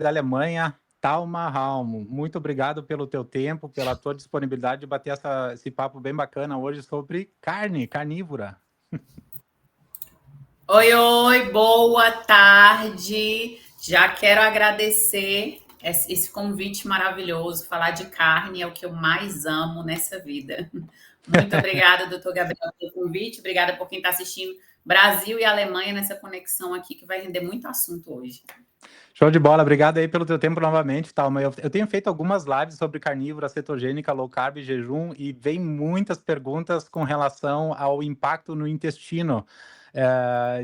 da Alemanha, Talma Halmo. Muito obrigado pelo teu tempo, pela tua disponibilidade de bater esse papo bem bacana hoje sobre carne, carnívora. Oi, boa tarde. Já quero agradecer esse convite maravilhoso. Falar de carne é o que eu mais amo nessa vida. Muito obrigada, doutor Gabriel, pelo convite. Obrigada por quem está assistindo. Brasil e Alemanha nessa conexão aqui, que vai render muito assunto hoje. Show de bola, obrigado aí pelo teu tempo novamente, Talma. Eu tenho feito algumas lives sobre carnívora, cetogênica, low carb e jejum, e vem muitas perguntas com relação ao impacto no intestino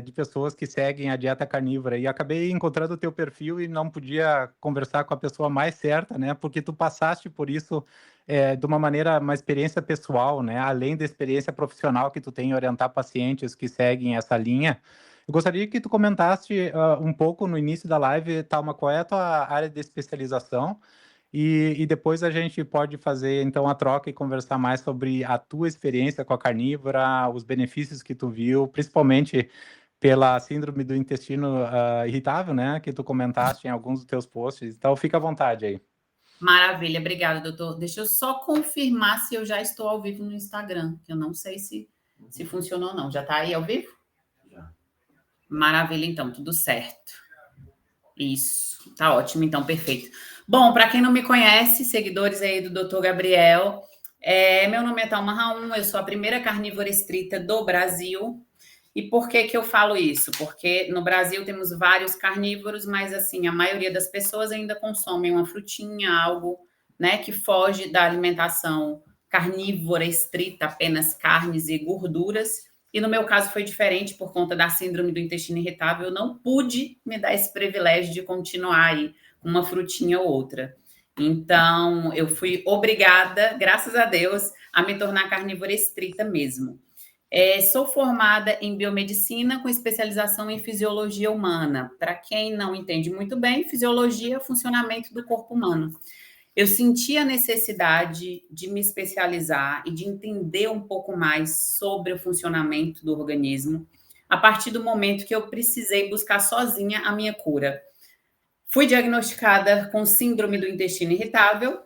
de pessoas que seguem a dieta carnívora. E acabei encontrando o teu perfil e não podia conversar com a pessoa mais certa, né? Porque tu passaste por isso de uma maneira, uma experiência pessoal, né? Além da experiência profissional que tu tem em orientar pacientes que seguem essa linha. Eu gostaria que tu comentasse um pouco no início da live, Thalma, qual é a tua área de especialização e depois a gente pode fazer então a troca e conversar mais sobre a tua experiência com a carnívora, os benefícios que tu viu, principalmente pela síndrome do intestino irritável, né, que tu comentaste em alguns dos teus posts. Então fica à vontade aí. Maravilha, obrigada, doutor. Deixa eu só confirmar se eu já estou ao vivo no Instagram, que eu não sei se funcionou ou não. Já está aí ao vivo? Já. Maravilha, então, tudo certo. Isso, tá ótimo, então, perfeito. Bom, para quem não me conhece, seguidores aí do Dr. Gabriel, meu nome é Thalma Raum, eu sou a primeira carnívora estrita do Brasil. E por que eu falo isso? Porque no Brasil temos vários carnívoros, mas assim, a maioria das pessoas ainda consomem uma frutinha, algo, né, que foge da alimentação carnívora estrita, apenas carnes e gorduras. E no meu caso foi diferente por conta da síndrome do intestino irritável. Eu não pude me dar esse privilégio de continuar aí com uma frutinha ou outra. Então, eu fui obrigada, graças a Deus, a me tornar carnívora estrita mesmo. Sou formada em biomedicina com especialização em fisiologia humana. Para quem não entende muito bem, fisiologia é o funcionamento do corpo humano. Eu senti a necessidade de me especializar e de entender um pouco mais sobre o funcionamento do organismo a partir do momento que eu precisei buscar sozinha a minha cura. Fui diagnosticada com síndrome do intestino irritável,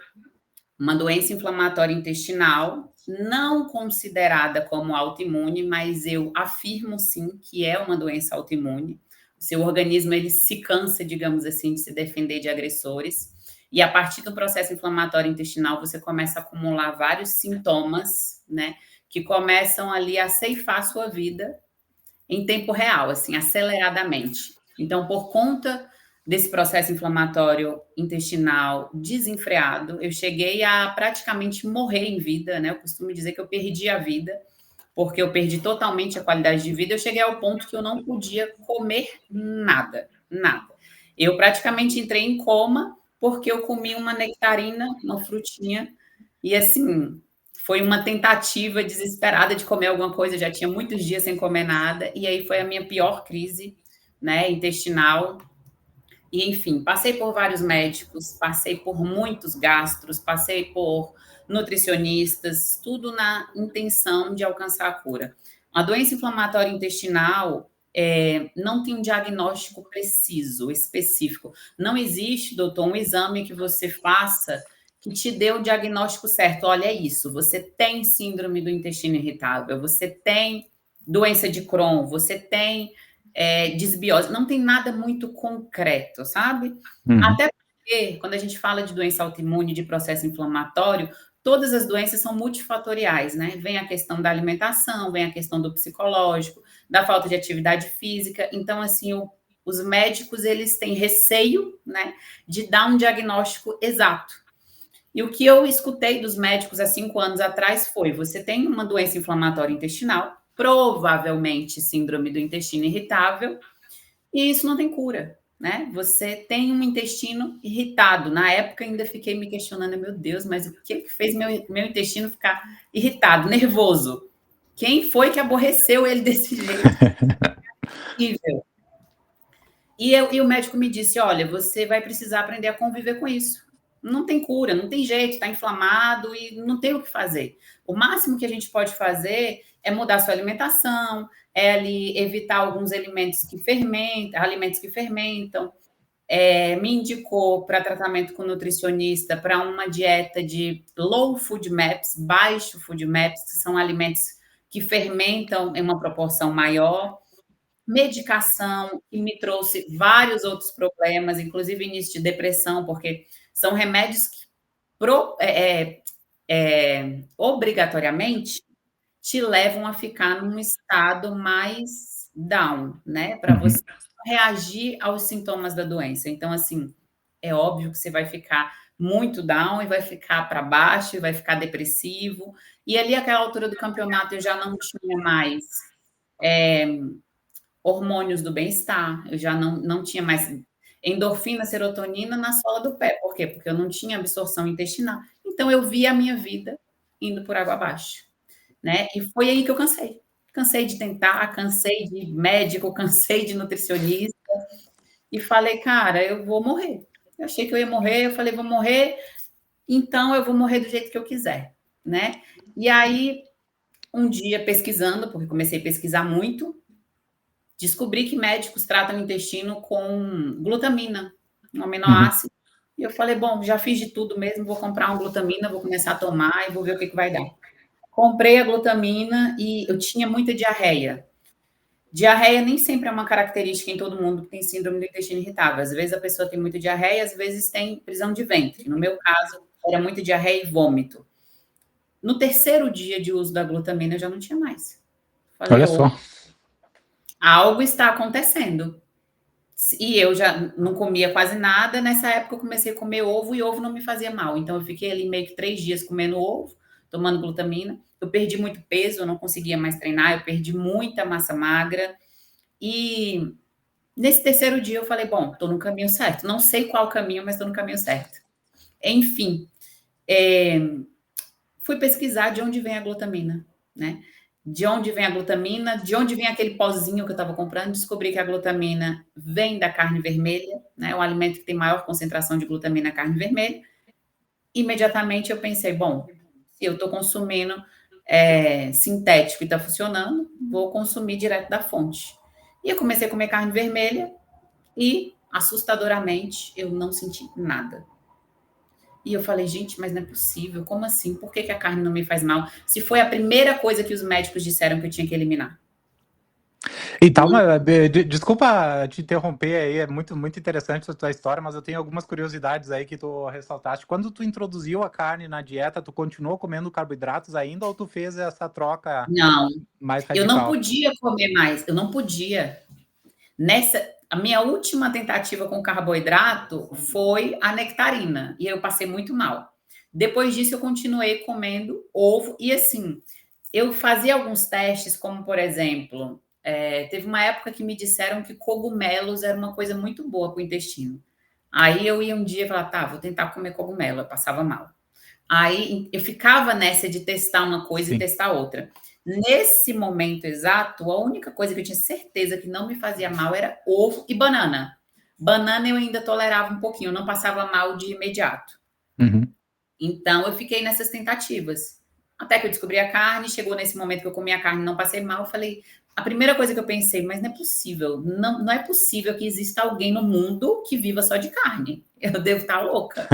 uma doença inflamatória intestinal, não considerada como autoimune, mas eu afirmo sim que é uma doença autoimune. O seu organismo ele se cansa, digamos assim, de se defender de agressores. E a partir do processo inflamatório intestinal, você começa a acumular vários sintomas, né, que começam ali a ceifar a sua vida em tempo real, assim, aceleradamente. Então, por conta desse processo inflamatório intestinal desenfreado, eu cheguei a praticamente morrer em vida, né? Eu costumo dizer que eu perdi a vida, porque eu perdi totalmente a qualidade de vida. Eu cheguei ao ponto que eu não podia comer nada, nada. Eu praticamente entrei em coma porque eu comi uma nectarina, uma frutinha, e assim, foi uma tentativa desesperada de comer alguma coisa, eu já tinha muitos dias sem comer nada, e aí foi a minha pior crise, né, intestinal. E, enfim, passei por vários médicos, passei por muitos gastros, passei por nutricionistas, tudo na intenção de alcançar a cura. A doença inflamatória intestinal não tem um diagnóstico preciso, específico. Não existe, doutor, um exame que você faça que te dê o diagnóstico certo. Olha, é isso, você tem síndrome do intestino irritável, você tem doença de Crohn, você tem desbiose, não tem nada muito concreto, sabe? Uhum. Até porque, quando a gente fala de doença autoimune, de processo inflamatório, todas as doenças são multifatoriais, né? Vem a questão da alimentação, vem a questão do psicológico, da falta de atividade física. Então, assim, os médicos, eles têm receio, né, de dar um diagnóstico exato. E o que eu escutei dos médicos há 5 anos atrás foi: você tem uma doença inflamatória intestinal, provavelmente síndrome do intestino irritável, e isso não tem cura, né? Você tem um intestino irritado. Na época ainda fiquei me questionando, meu Deus, mas o que fez meu intestino ficar irritado, nervoso? Quem foi que aborreceu ele desse jeito? E o médico me disse, olha, você vai precisar aprender a conviver com isso. Não tem cura, não tem jeito, está inflamado e não tem o que fazer. O máximo que a gente pode fazer é mudar sua alimentação, é ali evitar alguns alimentos que fermentam, me indicou para tratamento com nutricionista para uma dieta de low food maps, baixo food maps, que são alimentos que fermentam em uma proporção maior, medicação, que me trouxe vários outros problemas, inclusive início de depressão, porque são remédios que obrigatoriamente te levam a ficar num estado mais down, né? Para você reagir aos sintomas da doença. Então, assim, é óbvio que você vai ficar muito down e vai ficar para baixo e vai ficar depressivo. E ali, aquela altura do campeonato, eu já não tinha mais hormônios do bem-estar, eu já não tinha mais endorfina, serotonina na sola do pé. Por quê? Porque eu não tinha absorção intestinal. Então, eu via a minha vida indo por água abaixo, né? E foi aí que eu cansei. Cansei de tentar, cansei de médico, cansei de nutricionista. E falei, cara, eu vou morrer. Eu achei que eu ia morrer, eu falei, vou morrer, então eu vou morrer do jeito que eu quiser, né? E aí, um dia pesquisando, porque comecei a pesquisar muito, descobri que médicos tratam o intestino com glutamina, um aminoácido. E eu falei, bom, já fiz de tudo mesmo, vou comprar uma glutamina, vou começar a tomar e vou ver o que vai dar. Comprei a glutamina e eu tinha muita diarreia. Diarreia nem sempre é uma característica em todo mundo que tem síndrome do intestino irritável. Às vezes a pessoa tem muita diarreia, às vezes tem prisão de ventre. No meu caso, era muita diarreia e vômito. No terceiro dia de uso da glutamina, eu já não tinha mais. Falei, olha só. Algo está acontecendo. E eu já não comia quase nada. Nessa época, eu comecei a comer ovo e ovo não me fazia mal. Então, eu fiquei ali meio que 3 dias comendo ovo, tomando glutamina. Eu perdi muito peso, eu não conseguia mais treinar, eu perdi muita massa magra. E nesse terceiro dia eu falei, bom, estou no caminho certo. Não sei qual caminho, mas estou no caminho certo. Enfim, fui pesquisar de onde vem a glutamina, né? De onde vem a glutamina, de onde vem aquele pozinho que eu estava comprando. Descobri que a glutamina vem da carne vermelha, né? O alimento que tem maior concentração de glutamina é a carne vermelha. Imediatamente eu pensei, bom, se eu estou consumindo sintético e está funcionando, vou consumir direto da fonte. E eu comecei a comer carne vermelha e, assustadoramente, eu não senti nada. E eu falei, gente, mas não é possível, como assim? Por que a carne não me faz mal? Se foi a primeira coisa que os médicos disseram que eu tinha que eliminar. Então, desculpa te interromper aí, é muito, muito interessante a tua história, mas eu tenho algumas curiosidades aí que tu ressaltaste. Quando tu introduziu a carne na dieta, tu continuou comendo carboidratos ainda ou tu fez essa troca mais radical? Eu não podia comer mais, eu não podia. A minha última tentativa com carboidrato foi a nectarina, e eu passei muito mal. Depois disso, eu continuei comendo ovo, e assim, eu fazia alguns testes, como por exemplo, teve uma época que me disseram que cogumelos era uma coisa muito boa para o intestino. Aí eu ia um dia e falava, tá, vou tentar comer cogumelo, eu passava mal. Aí eu ficava nessa de testar uma coisa e testar outra. Nesse momento exato, a única coisa que eu tinha certeza que não me fazia mal era ovo e banana. Banana eu ainda tolerava um pouquinho, não passava mal de imediato. Então, eu fiquei nessas tentativas. Até que eu descobri a carne, chegou nesse momento que eu comi a carne e não passei mal, eu falei... A primeira coisa que eu pensei, mas não é possível, não é possível que exista alguém no mundo que viva só de carne. Eu devo estar louca.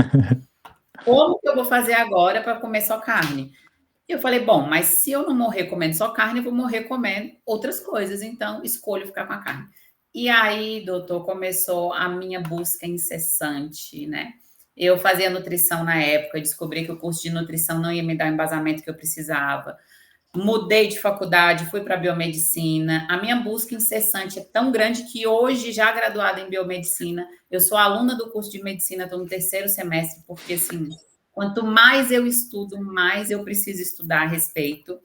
Como que eu vou fazer agora para comer só carne? Eu falei, bom, mas se eu não morrer comendo só carne, eu vou morrer comendo outras coisas, então escolho ficar com a carne. E aí, doutor, começou a minha busca incessante, né? Eu fazia nutrição na época, descobri que o curso de nutrição não ia me dar o embasamento que eu precisava. Mudei de faculdade, fui para biomedicina. A minha busca incessante é tão grande que hoje, já graduada em biomedicina, eu sou aluna do curso de medicina, estou no 3º semestre, porque assim, quanto mais eu estudo, mais eu preciso estudar a respeito.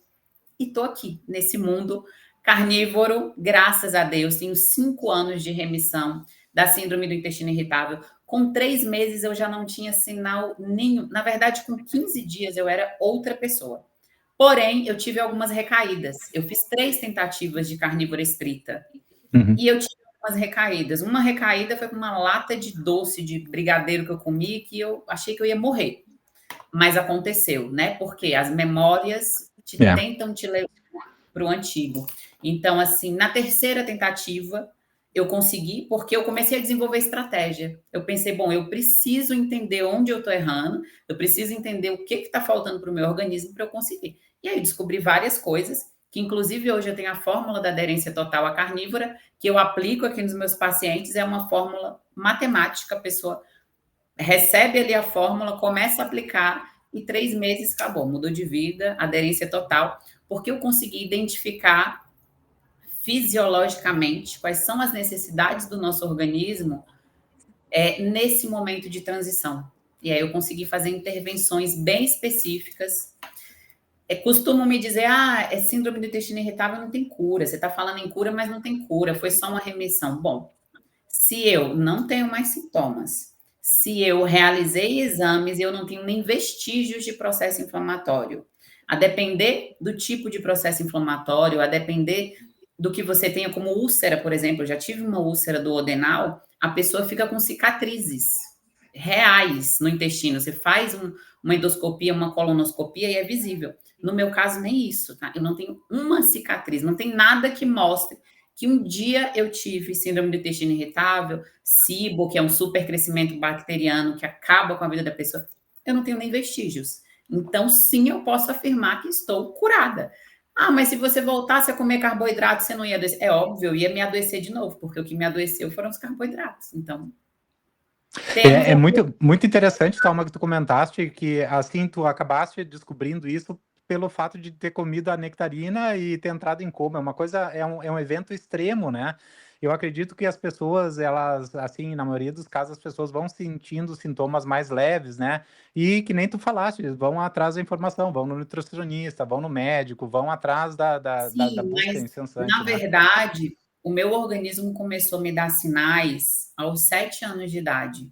E estou aqui, nesse mundo carnívoro, graças a Deus. Tenho 5 anos de remissão da síndrome do intestino irritável. Com 3 meses eu já não tinha sinal nenhum. Na verdade, com 15 dias eu era outra pessoa. Porém, eu tive algumas recaídas. Eu fiz 3 tentativas de carnívora estrita. E eu tive algumas recaídas. Uma recaída foi com uma lata de doce de brigadeiro que eu comi, que eu achei que eu ia morrer. Mas aconteceu, né? Porque as memórias tentam te levar para o antigo. Então, assim, na terceira tentativa, eu consegui porque eu comecei a desenvolver estratégia. Eu pensei, bom, eu preciso entender onde eu estou errando, eu preciso entender o que está faltando para o meu organismo para eu conseguir. E aí eu descobri várias coisas, que inclusive hoje eu tenho a fórmula da aderência total à carnívora, que eu aplico aqui nos meus pacientes, é uma fórmula matemática, a pessoa recebe ali a fórmula, começa a aplicar e 3 meses acabou, mudou de vida, aderência total, porque eu consegui identificar fisiologicamente quais são as necessidades do nosso organismo nesse momento de transição. E aí eu consegui fazer intervenções bem específicas. Costumam me dizer, é síndrome do intestino irritável, não tem cura. Você está falando em cura, mas não tem cura, foi só uma remissão. Bom, se eu não tenho mais sintomas, se eu realizei exames e eu não tenho nem vestígios de processo inflamatório, a depender do tipo de processo inflamatório, a depender do que você tenha como úlcera, por exemplo, eu já tive uma úlcera do duodenal, a pessoa fica com cicatrizes reais no intestino. Você faz uma endoscopia, uma colonoscopia e é visível. No meu caso, nem isso, tá? Eu não tenho uma cicatriz, não tem nada que mostre que um dia eu tive síndrome do intestino irritável, SIBO, que é um supercrescimento bacteriano que acaba com a vida da pessoa. Eu não tenho nem vestígios. Então, sim, eu posso afirmar que estou curada. Mas se você voltasse a comer carboidrato, você não ia adoecer. É óbvio, eu ia me adoecer de novo, porque o que me adoeceu foram os carboidratos. Então, é muito, muito interessante, Thalma, que tu comentaste que assim tu acabaste descobrindo isso pelo fato de ter comido a nectarina e ter entrado em coma. É um evento extremo, né? Eu acredito que as pessoas, elas, assim, na maioria dos casos, as pessoas vão sentindo sintomas mais leves, né? E que nem tu falaste, vão atrás da informação, vão no nutricionista, vão no médico, vão atrás da sim, busca mas incessante, na né? verdade, o meu organismo começou a me dar sinais aos 7 anos de idade.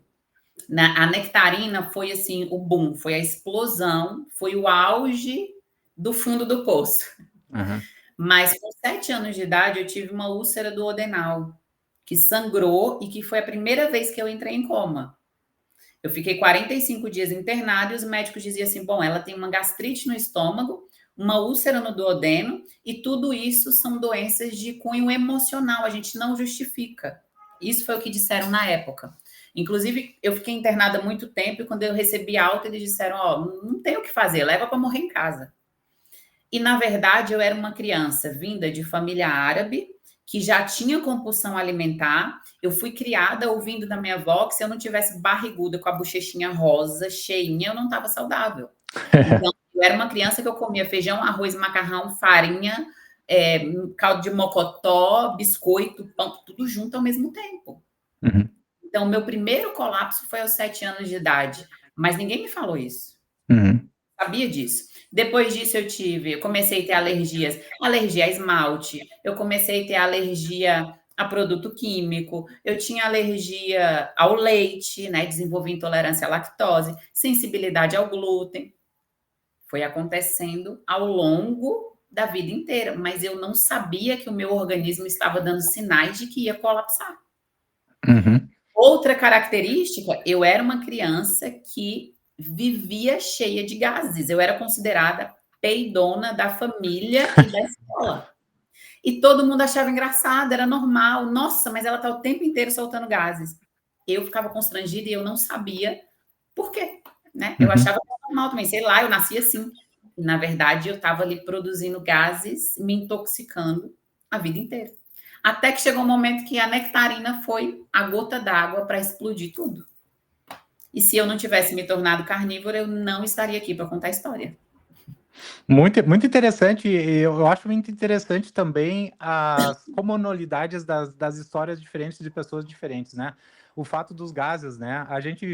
A nectarina foi assim, o boom, foi a explosão, foi o auge do fundo do poço. Uhum. Mas com 7 anos de idade eu tive uma úlcera do duodenal, que sangrou e que foi a primeira vez que eu entrei em coma. Eu fiquei 45 dias internada e os médicos diziam assim, bom, ela tem uma gastrite no estômago, uma úlcera no duodeno e tudo isso são doenças de cunho emocional, a gente não justifica. Isso foi o que disseram na época. Inclusive, eu fiquei internada muito tempo e quando eu recebi alta, eles disseram, não tem o que fazer, leva para morrer em casa. E, na verdade, eu era uma criança vinda de família árabe, que já tinha compulsão alimentar. Eu fui criada ouvindo da minha avó que se eu não tivesse barriguda, com a bochechinha rosa, cheinha, eu não estava saudável. Então, eu era uma criança que eu comia feijão, arroz, macarrão, farinha, caldo de mocotó, biscoito, pão, tudo junto ao mesmo tempo. Uhum. Então, meu primeiro colapso foi aos 7 anos de idade, mas ninguém me falou isso. Uhum. Sabia disso. Depois disso eu comecei a ter alergias, alergia a esmalte, eu comecei a ter alergia a produto químico, eu tinha alergia ao leite, né, desenvolvi intolerância à lactose, sensibilidade ao glúten. Foi acontecendo ao longo da vida inteira, mas eu não sabia que o meu organismo estava dando sinais de que ia colapsar. Uhum. Outra característica, eu era uma criança que vivia cheia de gases. Eu era considerada peidona da família e da escola. E todo mundo achava engraçado, era normal. Nossa, mas ela está o tempo inteiro soltando gases. Eu ficava constrangida e eu não sabia por quê, né? Eu achava que era normal também, sei lá, eu nasci assim. E, na verdade, eu estava ali produzindo gases, me intoxicando a vida inteira. Até que chegou um momento que a nectarina foi a gota d'água para explodir tudo. E se eu não tivesse me tornado carnívora, eu não estaria aqui para contar a história. Muito, muito interessante. Eu acho muito interessante também as comunalidades das histórias diferentes de pessoas diferentes, né? O fato dos gases, né? A gente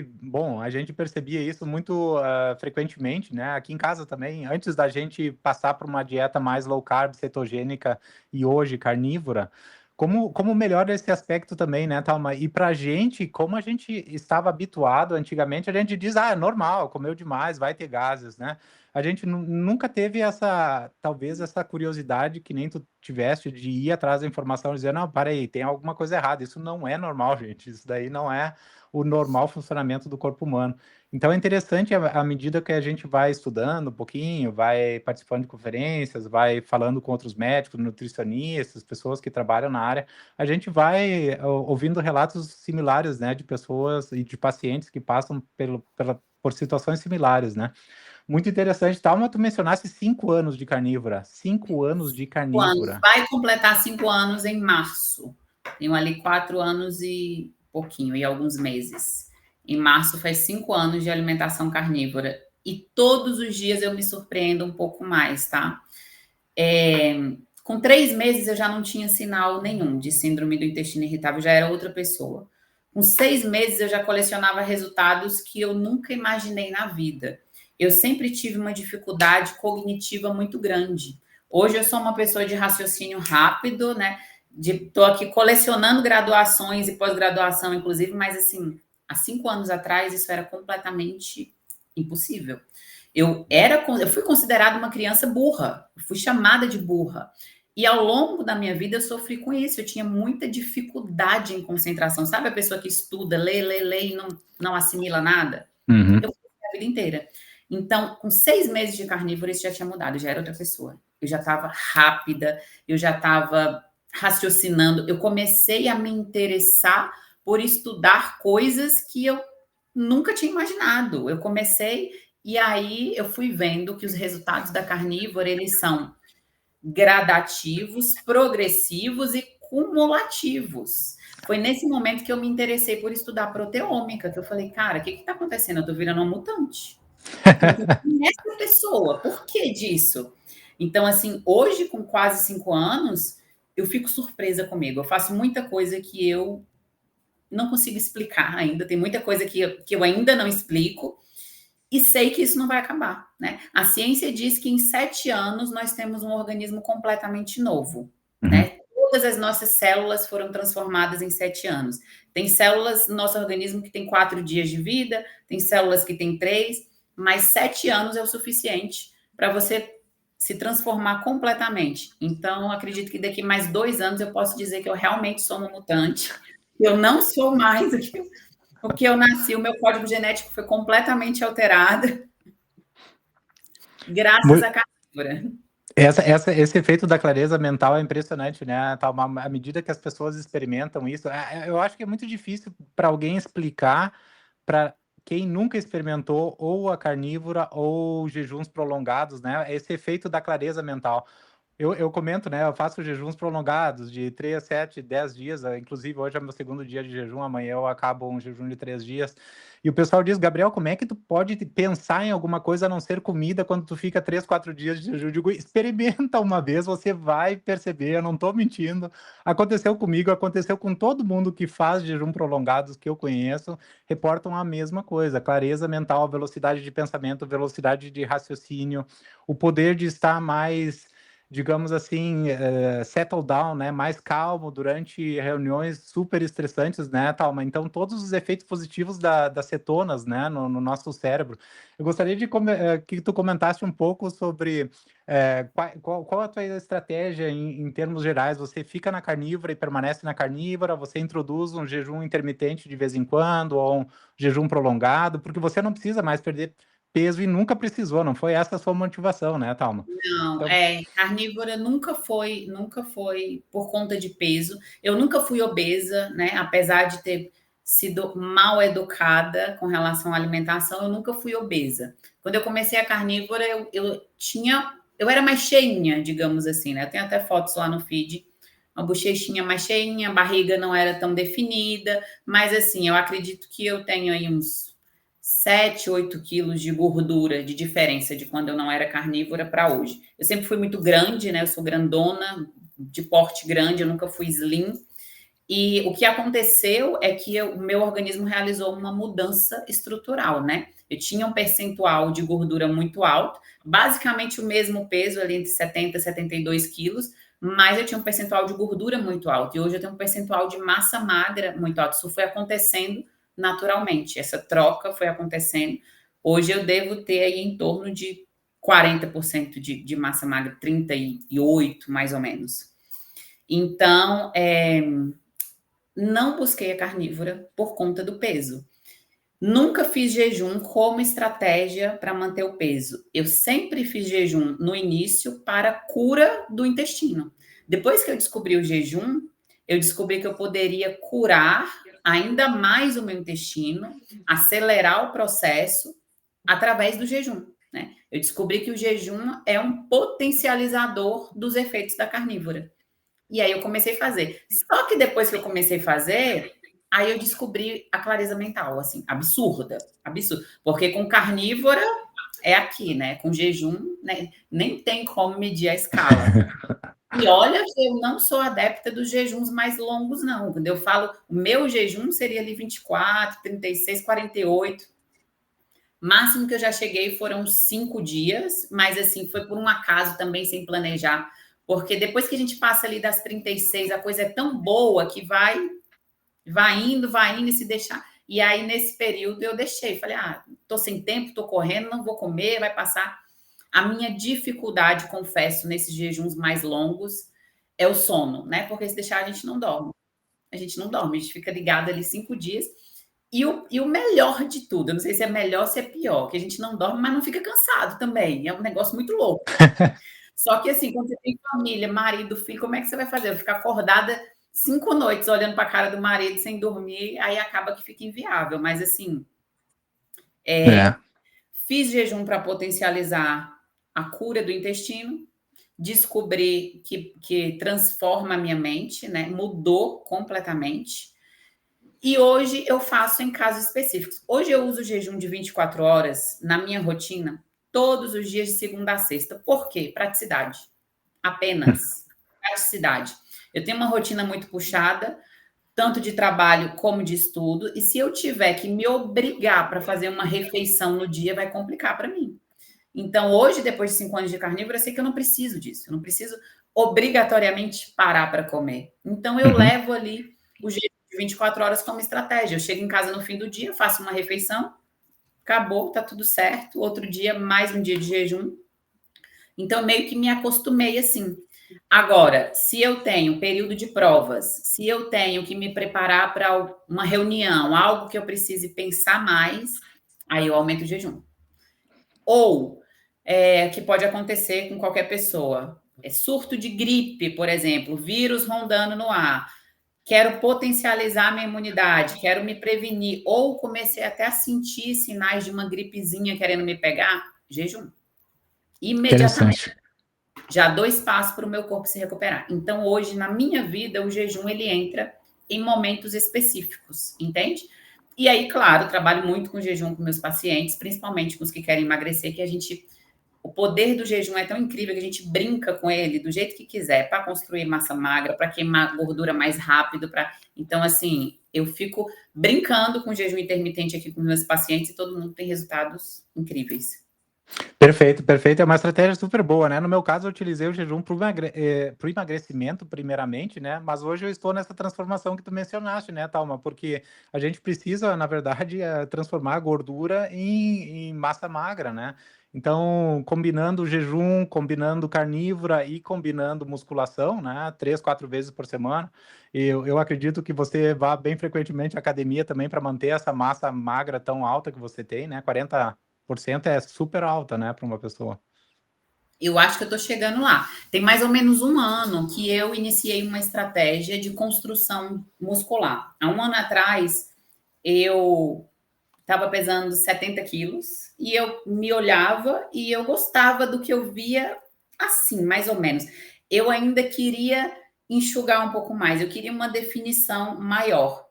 percebia isso muito frequentemente, né? Aqui em casa também, antes da gente passar por uma dieta mais low carb, cetogênica e hoje carnívora. Como melhora esse aspecto também, né, Thalma? E pra gente, como a gente estava habituado antigamente, a gente diz, é normal, comeu demais, vai ter gases, né? A gente nunca teve talvez essa curiosidade que nem tu tiveste de ir atrás da informação e dizer, não, para aí, tem alguma coisa errada, isso não é normal, gente, isso daí não é o normal funcionamento do corpo humano. Então é interessante à medida que a gente vai estudando um pouquinho, vai participando de conferências, vai falando com outros médicos, nutricionistas, pessoas que trabalham na área, a gente vai ouvindo relatos similares, né, de pessoas e de pacientes que passam por situações similares, né? Muito interessante. Talma, tu mencionasse 5 anos de carnívora. 5 anos de carnívora. Vai completar 5 anos em março. Tenho ali 4 anos e pouquinho, e alguns meses. Em março faz 5 anos de alimentação carnívora. E todos os dias eu me surpreendo um pouco mais, tá? Com 3 meses eu já não tinha sinal nenhum de síndrome do intestino irritável, já era outra pessoa. Com 6 meses eu já colecionava resultados que eu nunca imaginei na vida. Eu sempre tive uma dificuldade cognitiva muito grande. Hoje eu sou uma pessoa de raciocínio rápido, né? Estou aqui colecionando graduações e pós-graduação, inclusive, mas assim, há 5 anos atrás isso era completamente impossível. Eu fui considerada uma criança burra, fui chamada de burra. E ao longo da minha vida eu sofri com isso, eu tinha muita dificuldade em concentração. Sabe a pessoa que estuda, lê e não assimila nada? Uhum. Eu fui a vida inteira. Então, com 6 meses de carnívoro, isso já tinha mudado, eu já era outra pessoa. Eu já estava rápida, eu já estava raciocinando, eu comecei a me interessar por estudar coisas que eu nunca tinha imaginado. Eu comecei e aí eu fui vendo que os resultados da carnívora, eles são gradativos, progressivos e cumulativos. Foi nesse momento que eu me interessei por estudar proteômica, que eu falei, cara, o que está acontecendo? Eu estou virando uma mutante. Essa pessoa, por que disso? Então, assim, hoje, com quase 5 anos, eu fico surpresa comigo. Eu faço muita coisa que eu não consigo explicar ainda. Tem muita coisa que eu ainda não explico e sei que isso não vai acabar, né? A ciência diz que em 7 anos nós temos um organismo completamente novo, né? Todas as nossas células foram transformadas em 7 anos. Tem células no nosso organismo que tem 4 dias de vida, tem células que tem 3, mas 7 anos é o suficiente para você se transformar completamente. Então, acredito que daqui mais 2 anos eu posso dizer que eu realmente sou uma mutante. Eu não sou mais o que eu nasci, o meu código genético foi completamente alterado graças à carnívora. Esse efeito da clareza mental é impressionante, né? À medida que as pessoas experimentam isso, eu acho que é muito difícil para alguém explicar para quem nunca experimentou ou a carnívora ou jejuns prolongados, né? Esse efeito da clareza mental. Eu comento, né? Eu faço jejuns prolongados de 3, 7, 10 dias. Inclusive, hoje é meu segundo dia de jejum. Amanhã eu acabo um jejum de 3 dias. E o pessoal diz, Gabriel, como é que tu pode pensar em alguma coisa a não ser comida quando tu fica 3, 4 dias de jejum? Eu digo, experimenta uma vez, você vai perceber. Eu não tô mentindo. Aconteceu comigo, aconteceu com todo mundo que faz jejum prolongados que eu conheço. Reportam a mesma coisa. Clareza mental, velocidade de pensamento, velocidade de raciocínio, o poder de estar mais, digamos assim, settle down, né, mais calmo durante reuniões super estressantes, né, Talma? Então, todos os efeitos positivos das cetonas, né, no nosso cérebro. Eu gostaria de que tu comentasse um pouco sobre qual a tua estratégia em termos gerais. Você fica na carnívora e permanece na carnívora? Você introduz um jejum intermitente de vez em quando ou um jejum prolongado? Porque você não precisa mais perder peso e nunca precisou, não foi essa a sua motivação, né, Talma? Não, Então, carnívora nunca foi por conta de peso. Eu nunca fui obesa, né? Apesar de ter sido mal educada com relação à alimentação, eu nunca fui obesa. Quando eu comecei a carnívora, eu era mais cheinha, digamos assim, né? Eu tenho até fotos lá no feed, uma bochechinha mais cheinha, a barriga não era tão definida, mas assim, eu acredito que eu tenho aí uns 7, 8 quilos de gordura de diferença de quando eu não era carnívora para hoje. Eu sempre fui muito grande, né? Eu sou grandona, de porte grande, eu nunca fui slim. E o que aconteceu é que o meu organismo realizou uma mudança estrutural, né? Eu tinha um percentual de gordura muito alto, basicamente o mesmo peso, ali entre 70 e 72 quilos, mas eu tinha um percentual de gordura muito alto. E hoje eu tenho um percentual de massa magra muito alto. Isso foi acontecendo naturalmente, essa troca foi acontecendo. Hoje eu devo ter aí em torno de 40% de massa magra, 38 mais ou menos. Então, não busquei a carnívora por conta do peso. Nunca fiz jejum como estratégia para manter o peso. Eu sempre fiz jejum no início para cura do intestino. Depois que eu descobri o jejum, eu descobri que eu poderia curar ainda mais o meu intestino, acelerar o processo através do jejum, né? Eu descobri que o jejum é um potencializador dos efeitos da carnívora. E aí eu comecei a fazer. Só que depois que eu comecei a fazer, aí eu descobri a clareza mental, assim, absurda, absurda. Porque com carnívora é aqui, né? Com jejum, né? Nem tem como medir a escala. E olha que eu não sou adepta dos jejuns mais longos, não. Quando eu falo, o meu jejum seria ali 24, 36, 48. Máximo que eu já cheguei foram 5 dias, mas assim, foi por um acaso também, sem planejar. Porque depois que a gente passa ali das 36, a coisa é tão boa que vai indo e se deixar. E aí, nesse período, eu deixei. Falei, tô sem tempo, tô correndo, não vou comer, vai passar. A minha dificuldade, confesso, nesses jejuns mais longos, é o sono, né? Porque se deixar, a gente não dorme. A gente não dorme, a gente fica ligado ali 5 dias. E o melhor de tudo, eu não sei se é melhor ou se é pior, que a gente não dorme, mas não fica cansado também. É um negócio muito louco. Só que assim, quando você tem família, marido, filho, como é que você vai fazer? Eu ficar acordada 5 noites olhando para a cara do marido sem dormir, aí acaba que fica inviável. Mas assim, fiz jejum para potencializar a cura do intestino, descobri que transforma a minha mente, né? Mudou completamente. E hoje eu faço em casos específicos. Hoje eu uso o jejum de 24 horas na minha rotina, todos os dias de segunda a sexta. Por quê? Praticidade. Apenas praticidade. Eu tenho uma rotina muito puxada, tanto de trabalho como de estudo, e se eu tiver que me obrigar para fazer uma refeição no dia, vai complicar para mim. Então, hoje, depois de 5 anos de carnívora, eu sei que eu não preciso disso. Eu não preciso obrigatoriamente parar para comer. Então, eu levo ali o jejum de 24 horas como estratégia. Eu chego em casa no fim do dia, faço uma refeição, acabou, tá tudo certo. Outro dia, mais um dia de jejum. Então, meio que me acostumei assim. Agora, se eu tenho período de provas, se eu tenho que me preparar para uma reunião, algo que eu precise pensar mais, aí eu aumento o jejum. Ou, que pode acontecer com qualquer pessoa, surto de gripe, por exemplo, vírus rondando no ar, quero potencializar minha imunidade, quero me prevenir, ou comecei até a sentir sinais de uma gripezinha querendo me pegar, jejum. Imediatamente. Já 2 passos para o meu corpo se recuperar. Então, hoje, na minha vida, o jejum, ele entra em momentos específicos, entende? E aí, claro, trabalho muito com jejum com meus pacientes, principalmente com os que querem emagrecer, que a gente... O poder do jejum é tão incrível que a gente brinca com ele do jeito que quiser, para construir massa magra, para queimar gordura mais rápido, para... Então, assim, eu fico brincando com o jejum intermitente aqui com meus pacientes e todo mundo tem resultados incríveis. Perfeito, perfeito. É uma estratégia super boa, né? No meu caso, eu utilizei o jejum para o emagrecimento, primeiramente, né? Mas hoje eu estou nessa transformação que tu mencionaste, né, Thalma? Porque a gente precisa, na verdade, transformar a gordura em massa magra, né? Então, combinando o jejum, combinando carnívora e combinando musculação, né? 3, 4 vezes por semana. Eu acredito que você vá bem frequentemente à academia também para manter essa massa magra tão alta que você tem, né? 40% é super alta, né, para uma pessoa. Eu acho que eu estou chegando lá. Tem mais ou menos 1 ano que eu iniciei uma estratégia de construção muscular. Há 1 ano atrás, eu estava pesando 70 quilos e eu me olhava e eu gostava do que eu via assim, mais ou menos. Eu ainda queria enxugar um pouco mais, eu queria uma definição maior.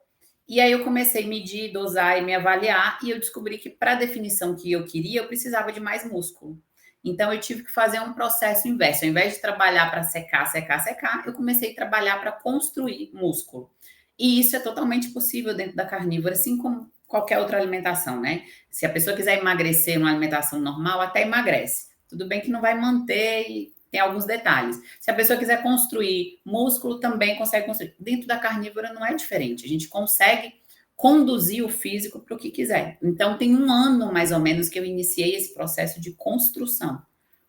E aí eu comecei a medir, dosar e me avaliar e eu descobri que para a definição que eu queria, eu precisava de mais músculo. Então eu tive que fazer um processo inverso. Ao invés de trabalhar para secar, secar, secar, eu comecei a trabalhar para construir músculo. E isso é totalmente possível dentro da carnívora, assim como qualquer outra alimentação, né? Se a pessoa quiser emagrecer numa alimentação normal, até emagrece. Tudo bem que não vai manter e tem alguns detalhes. Se a pessoa quiser construir músculo, também consegue construir. Dentro da carnívora não é diferente. A gente consegue conduzir o físico para o que quiser. Então, tem 1 ano, mais ou menos, que eu iniciei esse processo de construção.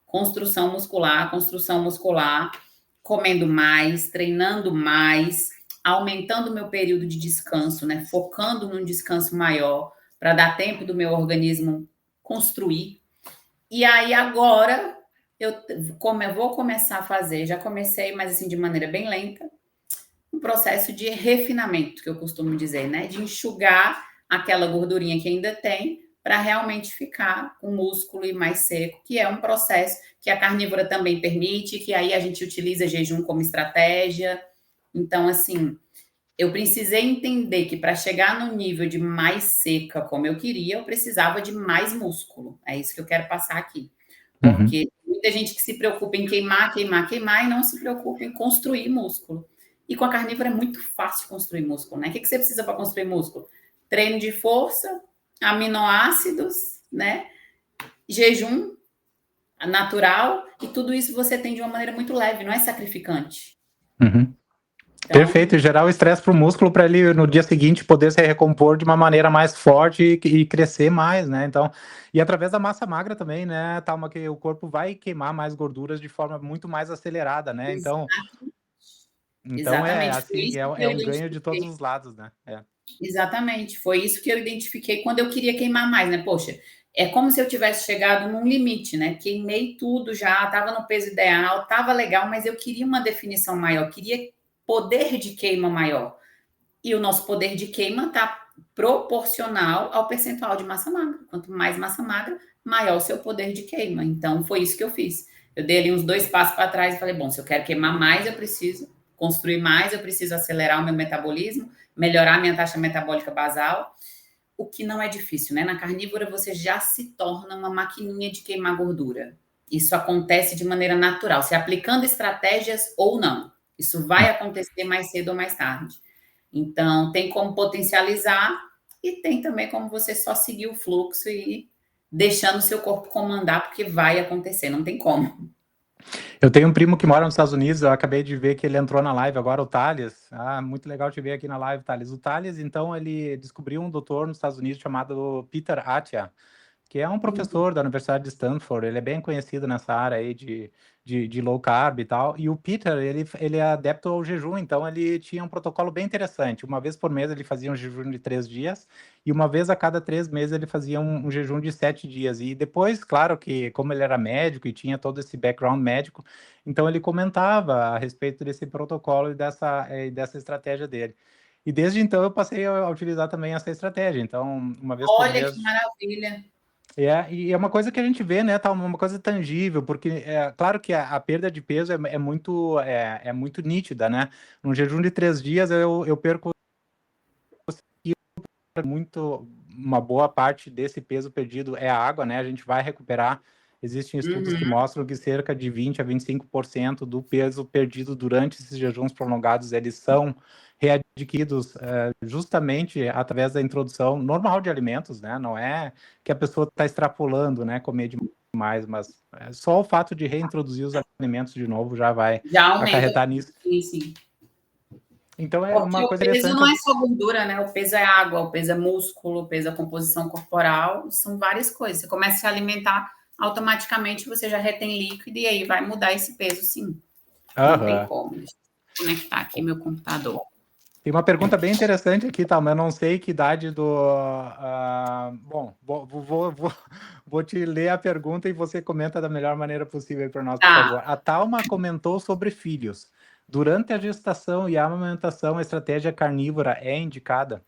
Construção muscular, comendo mais, treinando mais, aumentando o meu período de descanso, né? Focando num descanso maior, para dar tempo do meu organismo construir. E aí agora como eu vou começar a fazer, já comecei, mas assim de maneira bem lenta, um processo de refinamento, que eu costumo dizer, né? De enxugar aquela gordurinha que ainda tem para realmente ficar com músculo e mais seco, que é um processo que a carnívora também permite, que aí a gente utiliza jejum como estratégia. Então, assim, eu precisei entender que para chegar no nível de mais seca como eu queria, eu precisava de mais músculo. É isso que eu quero passar aqui. Uhum. Porque muita gente que se preocupa em queimar, queimar, queimar e não se preocupa em construir músculo. E com a carnívora é muito fácil construir músculo, né? O que você precisa para construir músculo? Treino de força, aminoácidos, né? Jejum natural, e tudo isso você tem de uma maneira muito leve, não é sacrificante. Uhum. Então, Perfeito, e gerar o estresse para o músculo para ele no dia seguinte poder se recompor de uma maneira mais forte e crescer mais, né? Então, e através da massa magra também, né, Thalma, que o corpo vai queimar mais gorduras de forma muito mais acelerada, né? Então é exatamente, foi assim, isso que é eu um ganho de todos identifiquei. os lados, né? É. Exatamente, foi isso que eu identifiquei quando eu queria queimar mais, né? Poxa, é como se eu tivesse chegado num limite, né? Queimei tudo já, estava no peso ideal, estava legal, mas eu queria uma definição maior, queria poder de queima maior. E o nosso poder de queima está proporcional ao percentual de massa magra. Quanto mais massa magra, maior o seu poder de queima. Então, foi isso que eu fiz. Eu dei ali uns 2 passos para trás e falei: bom, se eu quero queimar mais, eu preciso construir mais, eu preciso acelerar o meu metabolismo, melhorar a minha taxa metabólica basal, o que não é difícil, né? Na carnívora, você já se torna uma maquininha de queimar gordura. Isso acontece de maneira natural, se aplicando estratégias ou não. Isso vai acontecer mais cedo ou mais tarde. Então, tem como potencializar e tem também como você só seguir o fluxo e deixando o seu corpo comandar, porque vai acontecer, não tem como. Eu tenho um primo que mora nos Estados Unidos, eu acabei de ver que ele entrou na live agora, o Thales. Ah, muito legal te ver aqui na live, Thales. O Thales, então, ele descobriu um doutor nos Estados Unidos chamado Peter Attia, que é um professor da Universidade de Stanford. Ele é bem conhecido nessa área aí de low carb e tal. E o Peter, ele é adepto ao jejum, então ele tinha um protocolo bem interessante. Uma vez por mês ele fazia um jejum de 3 dias, e uma vez a cada 3 meses ele fazia um jejum de 7 dias. E depois, claro que como ele era médico e tinha todo esse background médico, então ele comentava a respeito desse protocolo e dessa estratégia dele. E desde então eu passei a utilizar também essa estratégia. Então, uma vez por Olha que mês. maravilha. E é uma coisa que a gente vê, né, tá, uma coisa tangível, porque é claro que a perda de peso é muito nítida, né? Num jejum de 3 dias eu perco muito, uma boa parte desse peso perdido é a água, né? A gente vai recuperar. Existem estudos Uhum. que mostram que cerca de 20 a 25% do peso perdido durante esses jejuns prolongados, eles são readquiridos justamente através da introdução normal de alimentos, né? Não é que a pessoa está extrapolando, né? Comer demais, mas só o fato de reintroduzir os alimentos de novo já vai Já aumenta. acarretar nisso. Sim, sim. Então é Porque uma o coisa peso interessante. não é só gordura, né? O peso é água, o peso é músculo, o peso é composição corporal, são várias coisas. Você começa a se alimentar, automaticamente você já retém líquido e aí vai mudar esse peso, sim. Não tem Aham. como. Deixa eu conectar aqui meu computador. Tem uma pergunta bem interessante aqui, tá? Mas eu não sei que idade do. Bom, vou te ler a pergunta e você comenta da melhor maneira possível para nós, por Tá, favor. A Thalma comentou sobre filhos. Durante a gestação e a amamentação, a estratégia carnívora é indicada?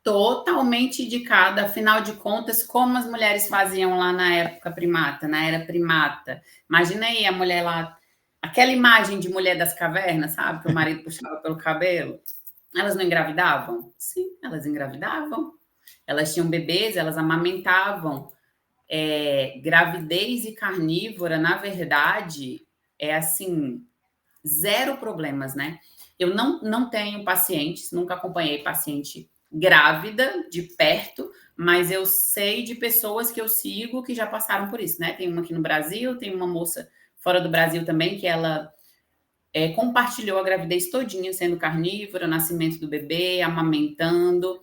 totalmente indicada, afinal de contas, como as mulheres faziam lá na época primata, na era primata. Imagina aí a mulher lá, aquela imagem de mulher das cavernas, sabe? Que o marido puxava pelo cabelo. Elas não engravidavam? Sim, elas engravidavam. Elas tinham bebês, elas amamentavam. Gravidez e carnívora, na verdade, é assim, zero problemas, né? Eu não tenho pacientes, nunca acompanhei paciente grávida de perto, mas eu sei de pessoas que eu sigo que já passaram por isso, né? Tem uma aqui no Brasil, tem uma moça fora do Brasil também que ela compartilhou a gravidez todinha sendo carnívora, o nascimento do bebê, amamentando.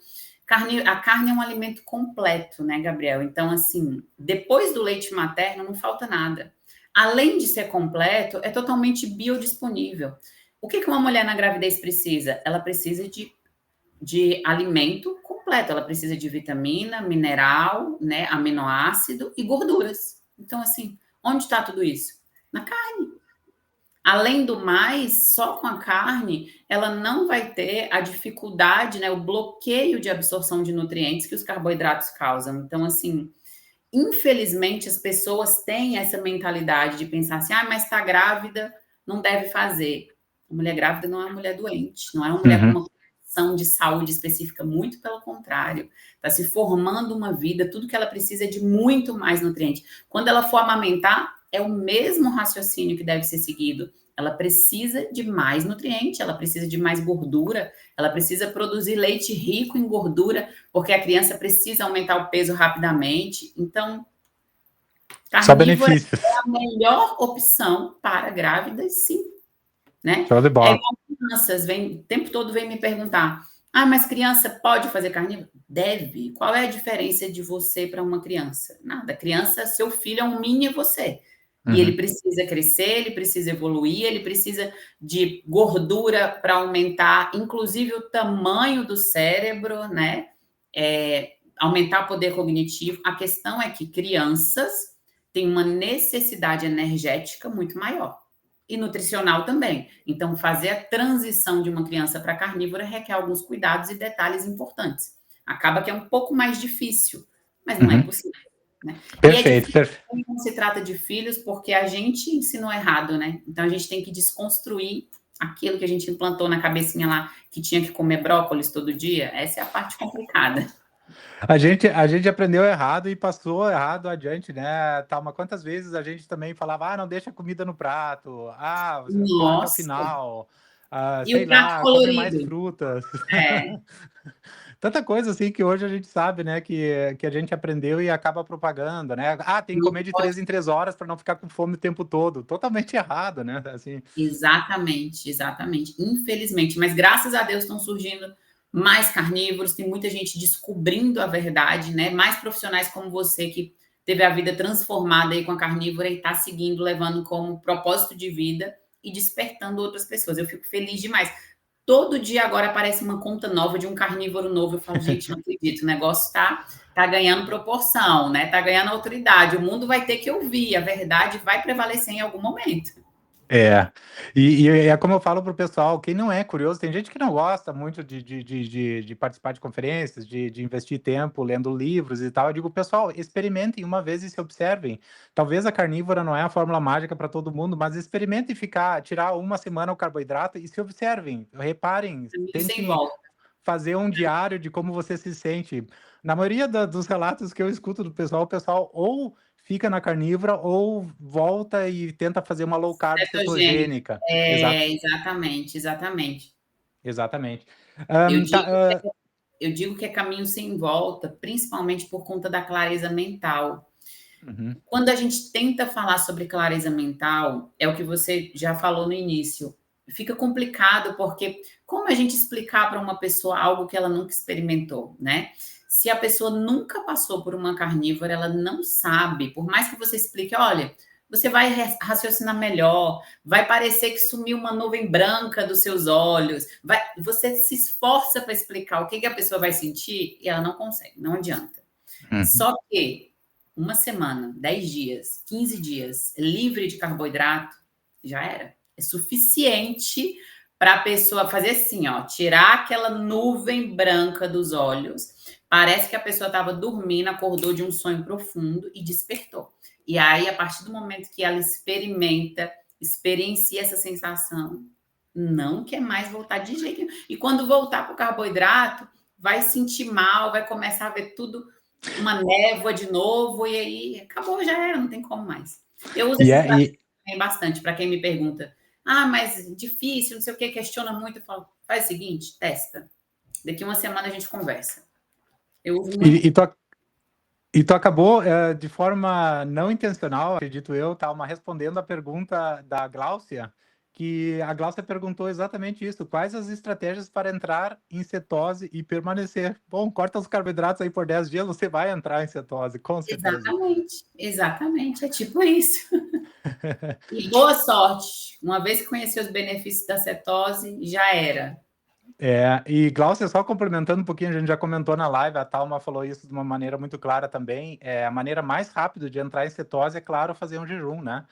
A carne é um alimento completo, né, Gabriel? Então, assim, depois do leite materno não falta nada. Além de ser completo, é totalmente biodisponível. O que uma mulher na gravidez precisa? Ela precisa de alimento completo, ela precisa de vitamina, mineral, né, aminoácido e gorduras. Então, assim, onde está tudo isso? Na carne. Além do mais, só com a carne, ela não vai ter a dificuldade, né, o bloqueio de absorção de nutrientes que os carboidratos causam. Então, assim, infelizmente, as pessoas têm essa mentalidade de pensar assim, mas está grávida, não deve fazer. A mulher grávida não é uma mulher doente, não é uma mulher com uma condição de saúde específica, muito pelo contrário. Está se formando uma vida, tudo que ela precisa é de muito mais nutriente. Quando ela for amamentar, é o mesmo raciocínio que deve ser seguido. Ela precisa de mais nutriente, ela precisa de mais gordura, ela precisa produzir leite rico em gordura, porque a criança precisa aumentar o peso rapidamente. Então, Só carnívora benefícios. é a melhor opção para grávidas, sim. Né? Show de bola. É igual crianças, o tempo todo vem me perguntar, mas criança pode fazer carnívoro? Deve. Qual é a diferença de você para uma criança? Nada. Criança, seu filho é um mini você. E ele precisa crescer, ele precisa evoluir, ele precisa de gordura para aumentar, inclusive, o tamanho do cérebro, né? Aumentar o poder cognitivo. A questão é que crianças têm uma necessidade energética muito maior. E nutricional também. Então, fazer a transição de uma criança para carnívora requer alguns cuidados e detalhes importantes. Acaba que é um pouco mais difícil, mas não é impossível. Né? Perfeito, perfeito. Quando se trata de filhos, porque a gente ensinou errado, né? Então a gente tem que desconstruir aquilo que a gente implantou na cabecinha lá, que tinha que comer brócolis todo dia. Essa é a parte complicada. A gente aprendeu errado e passou errado adiante, né? Tá, mas quantas vezes a gente também falava, não deixa comida no prato, você come até o final, E sei o prato lá, come mais colorido. frutas. Tanta coisa assim que hoje a gente sabe, né, que a gente aprendeu e acaba propagando, né? Tem que comer de 3 em 3 horas para não ficar com fome o tempo todo. Totalmente errado, né? Assim. Exatamente, exatamente. Infelizmente, mas graças a Deus estão surgindo mais carnívoros, tem muita gente descobrindo a verdade, né? Mais profissionais como você que teve a vida transformada aí com a carnívora e está seguindo, levando como propósito de vida e despertando outras pessoas. Eu fico feliz demais. Todo dia agora aparece uma conta nova de um carnívoro novo. Eu falo, gente, não acredito, o negócio tá ganhando proporção, né? Tá ganhando autoridade. O mundo vai ter que ouvir, a verdade vai prevalecer em algum momento. E é como eu falo pro pessoal, quem não é curioso, tem gente que não gosta muito de participar de conferências, de investir tempo lendo livros e tal. Eu digo, pessoal, experimentem uma vez e se observem. Talvez a carnívora não é a fórmula mágica para todo mundo, mas experimentem tirar uma semana o carboidrato e se observem, reparem, tentem fazer um diário de como você se sente. Na maioria dos relatos que eu escuto do pessoal, o pessoal ou fica na carnívora ou volta e tenta fazer uma low carb cetogênica. Exatamente. Exatamente. Eu digo que é caminho sem volta, principalmente por conta da clareza mental. Quando a gente tenta falar sobre clareza mental, é o que você já falou no início, fica complicado, porque como a gente explicar para uma pessoa algo que ela nunca experimentou, né? Se a pessoa nunca passou por uma carnívora, ela não sabe, por mais que você explique, olha, você vai raciocinar melhor, vai parecer que sumiu uma nuvem branca dos seus olhos, você se esforça para explicar o que a pessoa vai sentir e ela não consegue, não adianta. Só que uma semana, 10 dias, 15 dias, livre de carboidrato, já era. É suficiente para a pessoa fazer assim, tirar aquela nuvem branca dos olhos. Parece que a pessoa estava dormindo, acordou de um sonho profundo e despertou. E aí, a partir do momento que ela experiencia essa sensação, não quer mais voltar de jeito nenhum. E quando voltar para o carboidrato, vai sentir mal, vai começar a ver tudo uma névoa de novo, e aí acabou, já era, não tem como mais. Eu uso esse bastante para quem me pergunta, mas difícil, não sei o que, questiona muito, eu falo, faz o seguinte, testa. Daqui uma semana a gente conversa. Eu uso muito. E tu acabou, de forma não intencional, acredito eu, respondendo a pergunta da Gláucia, que a Glaucia perguntou exatamente isso. Quais as estratégias para entrar em cetose e permanecer? Bom, corta os carboidratos aí por 10 dias, você vai entrar em cetose, com certeza. Exatamente, é tipo isso. E boa sorte. Uma vez que conhecer os benefícios da cetose, já era. E Glaucia, só complementando um pouquinho, a gente já comentou na live, a Thalma falou isso de uma maneira muito clara também. A maneira mais rápida de entrar em cetose é, claro, fazer um jejum, né?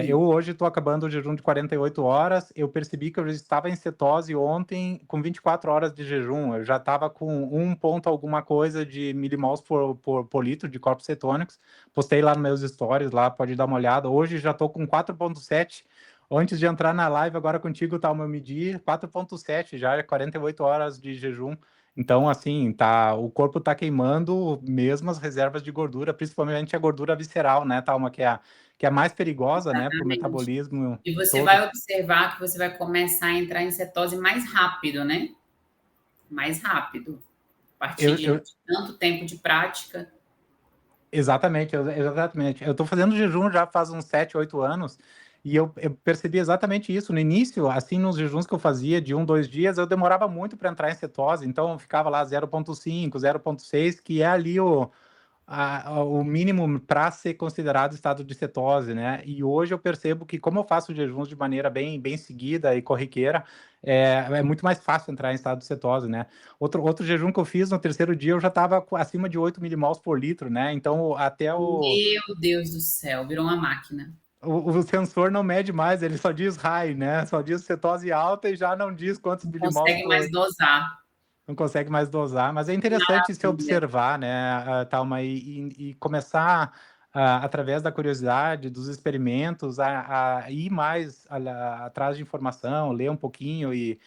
Eu hoje estou acabando o jejum de 48 horas. Eu percebi que eu já estava em cetose ontem com 24 horas de jejum. Eu já estava com 1 ponto alguma coisa de milimols por litro de corpos cetônicos. Postei lá nos meus stories, lá pode dar uma olhada. Hoje já estou com 4,7. Antes de entrar na live agora contigo, tá, eu medi 4,7 já, 48 horas de jejum. Então, assim, o corpo tá queimando mesmo as reservas de gordura, principalmente a gordura visceral, né, Thalma, que é a mais perigosa, né, para o metabolismo. E você todo. vai observar que você vai começar a entrar em cetose mais rápido, né? Mais rápido. A partir de tanto tempo de prática. Exatamente. Eu estou fazendo jejum já faz uns 7, 8 anos, e eu percebi exatamente isso. No início, assim, nos jejuns que eu fazia de 1, 2 dias, eu demorava muito para entrar em cetose, então eu ficava lá 0,5, 0,6, que é ali o mínimo para ser considerado estado de cetose, né? E hoje eu percebo que, como eu faço jejuns de maneira bem, bem seguida e corriqueira, é muito mais fácil entrar em estado de cetose, né? Outro jejum que eu fiz no terceiro dia, eu já estava acima de 8 milimols por litro, né? Então, até Meu Deus do céu, virou uma máquina. O sensor não mede mais, ele só diz high, né? Só diz cetose alta e já não diz quantos milimols consegue mais dosar. Não consegue mais dosar, mas é interessante se observar, né, Thalma, e começar, através da curiosidade, dos experimentos, a ir mais atrás de informação, ler um pouquinho, e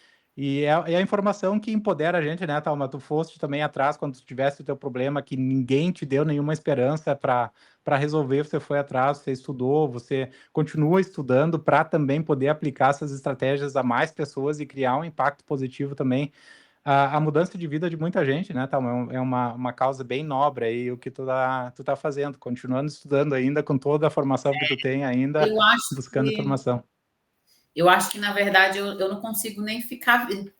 é a informação que empodera a gente, né, Thalma? Tu foste também atrás quando tu tivesse o teu problema, que ninguém te deu nenhuma esperança para resolver, você foi atrás, você estudou, você continua estudando para também poder aplicar essas estratégias a mais pessoas e criar um impacto positivo também. A mudança de vida de muita gente, né, Thalma? É uma causa bem nobre aí o que tu tá fazendo, continuando estudando ainda, com toda a formação que tu tem ainda, buscando informação. Eu acho que, na verdade, eu não consigo nem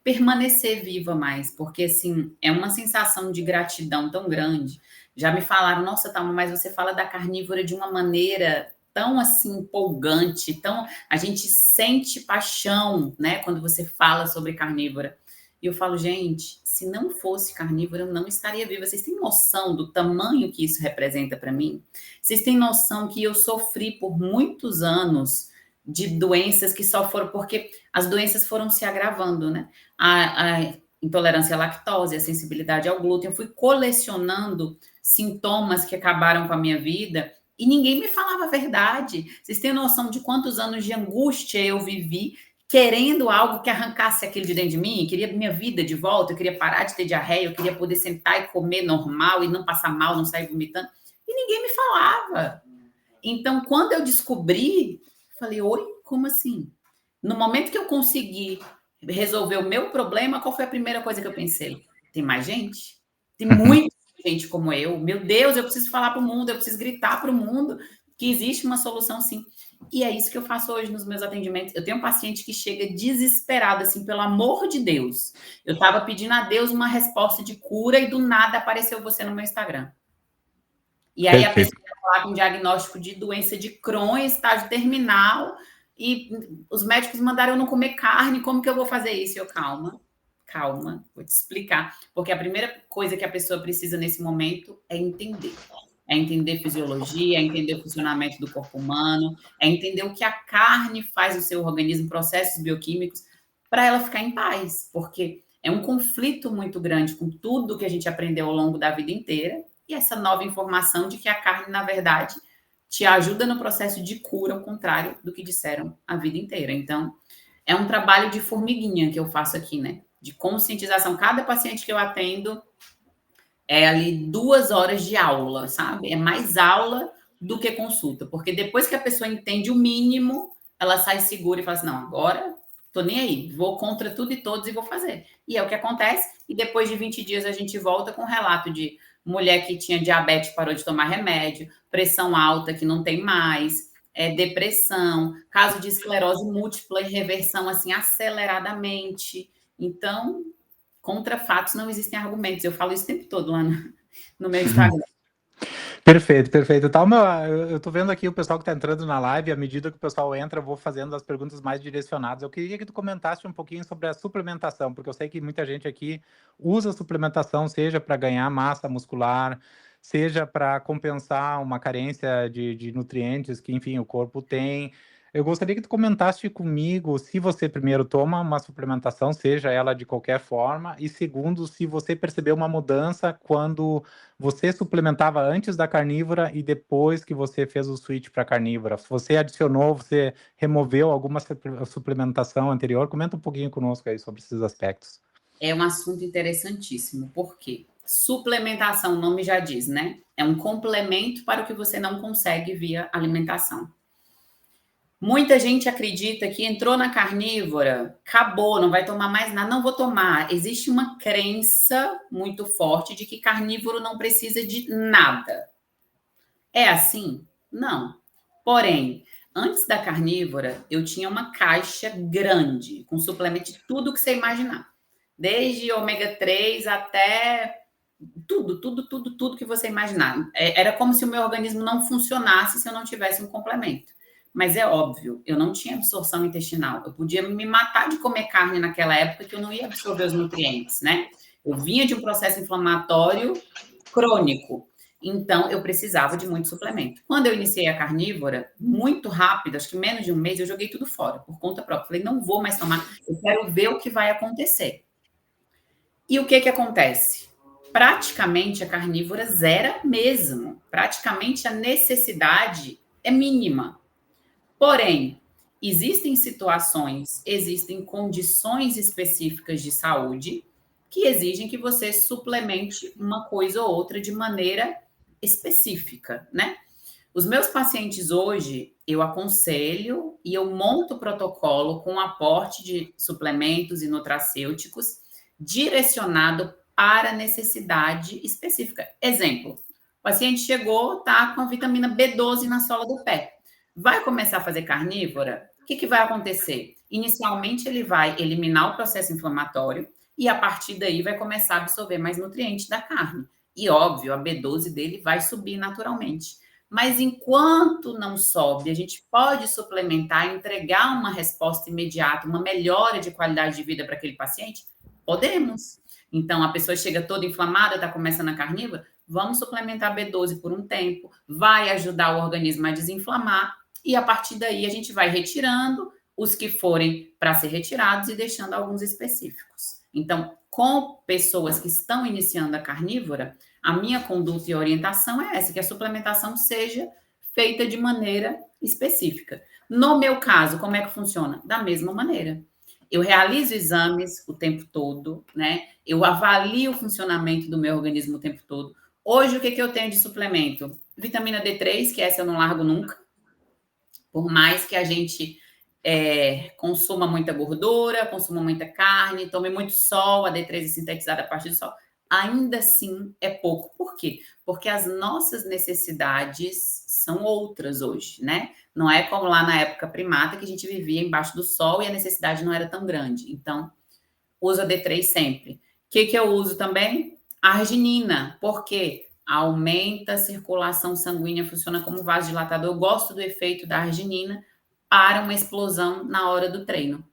permanecer viva mais, porque, assim, é uma sensação de gratidão tão grande. Já me falaram, nossa, Thalma, mas você fala da carnívora de uma maneira tão, assim, empolgante, a gente sente paixão, né, quando você fala sobre carnívora. E eu falo, gente, se não fosse carnívora, eu não estaria viva. Vocês têm noção do tamanho que isso representa para mim? Vocês têm noção que eu sofri por muitos anos de doenças que só foram porque as doenças foram se agravando, né? A intolerância à lactose, a sensibilidade ao glúten, eu fui colecionando sintomas que acabaram com a minha vida e ninguém me falava a verdade. Vocês têm noção de quantos anos de angústia eu vivi querendo algo que arrancasse aquilo de dentro de mim? Eu queria minha vida de volta, eu queria parar de ter diarreia, eu queria poder sentar e comer normal e não passar mal, não sair vomitando. E ninguém me falava. Então, quando eu descobri, falei, oi, como assim? No momento que eu consegui resolver o meu problema, qual foi a primeira coisa que eu pensei? Tem mais gente? Tem muita gente como eu. Meu Deus, eu preciso falar para o mundo, eu preciso gritar para o mundo que existe uma solução sim. E é isso que eu faço hoje nos meus atendimentos. Eu tenho um paciente que chega desesperado, assim, pelo amor de Deus. Eu estava pedindo a Deus uma resposta de cura e do nada apareceu você no meu Instagram. E aí a pessoa lá com diagnóstico de doença de Crohn, estágio terminal, e os médicos mandaram eu não comer carne, como que eu vou fazer isso? Eu, calma, vou te explicar. Porque a primeira coisa que a pessoa precisa nesse momento é entender. É entender fisiologia, é entender o funcionamento do corpo humano, é entender o que a carne faz no seu organismo, processos bioquímicos, para ela ficar em paz. Porque é um conflito muito grande com tudo que a gente aprendeu ao longo da vida inteira, e essa nova informação de que a carne, na verdade, te ajuda no processo de cura, ao contrário do que disseram a vida inteira. Então, é um trabalho de formiguinha que eu faço aqui, né? De conscientização. Cada paciente que eu atendo é ali 2 horas de aula, sabe? É mais aula do que consulta, porque depois que a pessoa entende o mínimo, ela sai segura e fala assim, não, agora tô nem aí, vou contra tudo e todos e vou fazer. E é o que acontece, e depois de 20 dias a gente volta com um relato de mulher que tinha diabetes parou de tomar remédio, pressão alta que não tem mais, depressão, caso de esclerose múltipla e reversão, assim, aceleradamente. Então, contra fatos não existem argumentos. Eu falo isso o tempo todo lá no meu Instagram. Perfeito, perfeito. Tá, eu tô vendo aqui o pessoal que tá entrando na live, à medida que o pessoal entra, eu vou fazendo as perguntas mais direcionadas. Eu queria que tu comentasse um pouquinho sobre a suplementação, porque eu sei que muita gente aqui usa suplementação, seja para ganhar massa muscular, seja para compensar uma carência de nutrientes que, enfim, o corpo tem. Eu gostaria que tu comentasse comigo se você, primeiro, toma uma suplementação, seja ela de qualquer forma, e segundo, se você percebeu uma mudança quando você suplementava antes da carnívora e depois que você fez o switch para carnívora. Você adicionou, você removeu alguma suplementação anterior? Comenta um pouquinho conosco aí sobre esses aspectos. É um assunto interessantíssimo, porque suplementação, o nome já diz, né? É um complemento para o que você não consegue via alimentação. Muita gente acredita que entrou na carnívora, acabou, não vai tomar mais nada, não vou tomar. Existe uma crença muito forte de que carnívoro não precisa de nada. É assim? Não. Porém, antes da carnívora, eu tinha uma caixa grande, com suplemento de tudo que você imaginar. Desde ômega 3 até tudo que você imaginar. Era como se o meu organismo não funcionasse se eu não tivesse um complemento. Mas é óbvio, eu não tinha absorção intestinal. Eu podia me matar de comer carne naquela época que eu não ia absorver os nutrientes, né? Eu vinha de um processo inflamatório crônico. Então, eu precisava de muito suplemento. Quando eu iniciei a carnívora, muito rápido, acho que menos de um mês, eu joguei tudo fora, por conta própria. Falei, não vou mais tomar, eu quero ver o que vai acontecer. E o que acontece? Praticamente a carnívora zera mesmo. Praticamente a necessidade é mínima. Porém, existem situações, existem condições específicas de saúde que exigem que você suplemente uma coisa ou outra de maneira específica, né? Os meus pacientes hoje, eu aconselho e eu monto o protocolo com aporte de suplementos e nutracêuticos direcionado para necessidade específica. Exemplo, o paciente chegou, tá com a vitamina B12 na sola do pé. Vai começar a fazer carnívora? O que vai acontecer? Inicialmente, ele vai eliminar o processo inflamatório e, a partir daí, vai começar a absorver mais nutrientes da carne. E, óbvio, a B12 dele vai subir naturalmente. Mas, enquanto não sobe, a gente pode suplementar, entregar uma resposta imediata, uma melhora de qualidade de vida para aquele paciente? Podemos. Então, a pessoa chega toda inflamada, está começando a carnívora, vamos suplementar B12 por um tempo, vai ajudar o organismo a desinflamar, e a partir daí a gente vai retirando os que forem para ser retirados e deixando alguns específicos. Então, com pessoas que estão iniciando a carnívora, a minha conduta e orientação é essa, que a suplementação seja feita de maneira específica. No meu caso, como é que funciona? Da mesma maneira. Eu realizo exames o tempo todo, né? Eu avalio o funcionamento do meu organismo o tempo todo. Hoje, o que eu tenho de suplemento? Vitamina D3, que essa eu não largo nunca. Por mais que a gente consuma muita gordura, consuma muita carne, tome muito sol, a D3 é sintetizada a partir do sol, ainda assim é pouco. Por quê? Porque as nossas necessidades são outras hoje, né? Não é como lá na época primata, que a gente vivia embaixo do sol e a necessidade não era tão grande. Então, uso a D3 sempre. O que eu uso também? Arginina. Por quê? Aumenta a circulação sanguínea, funciona como vasodilatador. Eu gosto do efeito da arginina para uma explosão na hora do treino.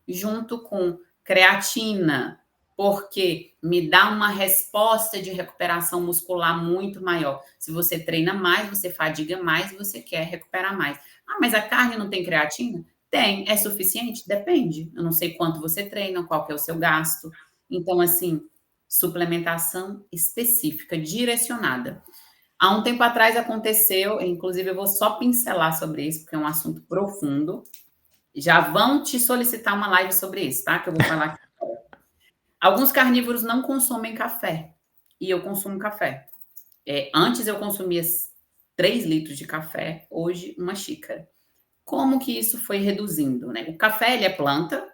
Junto com creatina, porque me dá uma resposta de recuperação muscular muito maior. Se você treina mais, você fadiga mais e você quer recuperar mais. Ah, mas a carne não tem creatina? Tem. É suficiente? Depende. Eu não sei quanto você treina, qual que é o seu gasto. Então, assim, suplementação específica, direcionada. Há um tempo atrás aconteceu, inclusive eu vou só pincelar sobre isso, porque é um assunto profundo. Já vão te solicitar uma live sobre isso, tá? Que eu vou falar aqui. Alguns carnívoros não consomem café. E eu consumo café. Antes eu consumia 3 litros de café, hoje uma xícara. Como que isso foi reduzindo, né? O café, ele é planta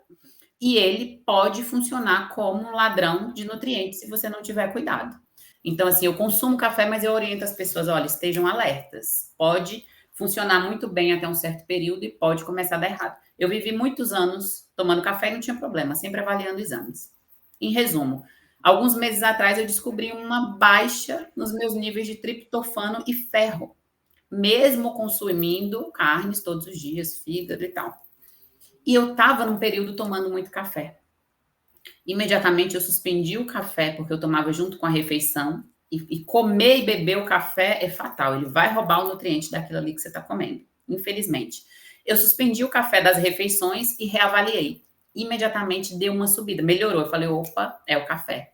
e ele pode funcionar como um ladrão de nutrientes se você não tiver cuidado. Então, assim, eu consumo café, mas eu oriento as pessoas, olha, estejam alertas. Pode funcionar muito bem até um certo período e pode começar a dar errado. Eu vivi muitos anos tomando café e não tinha problema, sempre avaliando exames. Em resumo, alguns meses atrás eu descobri uma baixa nos meus níveis de triptofano e ferro, mesmo consumindo carnes todos os dias, fígado e tal. E eu estava num período tomando muito café. Imediatamente eu suspendi o café, porque eu tomava junto com a refeição, e comer e beber o café é fatal, ele vai roubar o nutriente daquilo ali que você está comendo, infelizmente. Eu suspendi o café das refeições e reavaliei. Imediatamente deu uma subida, melhorou. Eu falei, opa, é o café.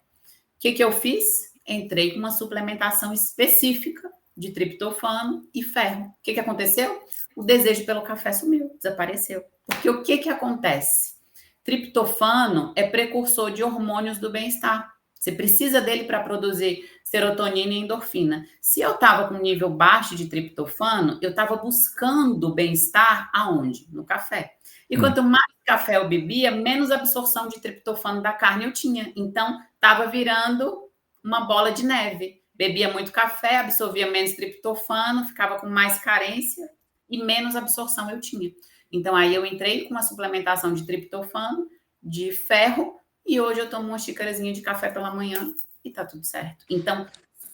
O que eu fiz? Entrei com uma suplementação específica de triptofano e ferro. O que aconteceu? O desejo pelo café sumiu, desapareceu. Porque o que acontece? Triptofano é precursor de hormônios do bem-estar. Você precisa dele para produzir serotonina e endorfina. Se eu estava com nível baixo de triptofano, eu estava buscando bem-estar aonde? No café. E quanto mais café eu bebia, menos absorção de triptofano da carne eu tinha. Então, estava virando uma bola de neve. Bebia muito café, absorvia menos triptofano, ficava com mais carência e menos absorção eu tinha. Então, aí eu entrei com uma suplementação de triptofano, de ferro, e hoje eu tomo uma xícarazinha de café pela manhã e tá tudo certo. Então,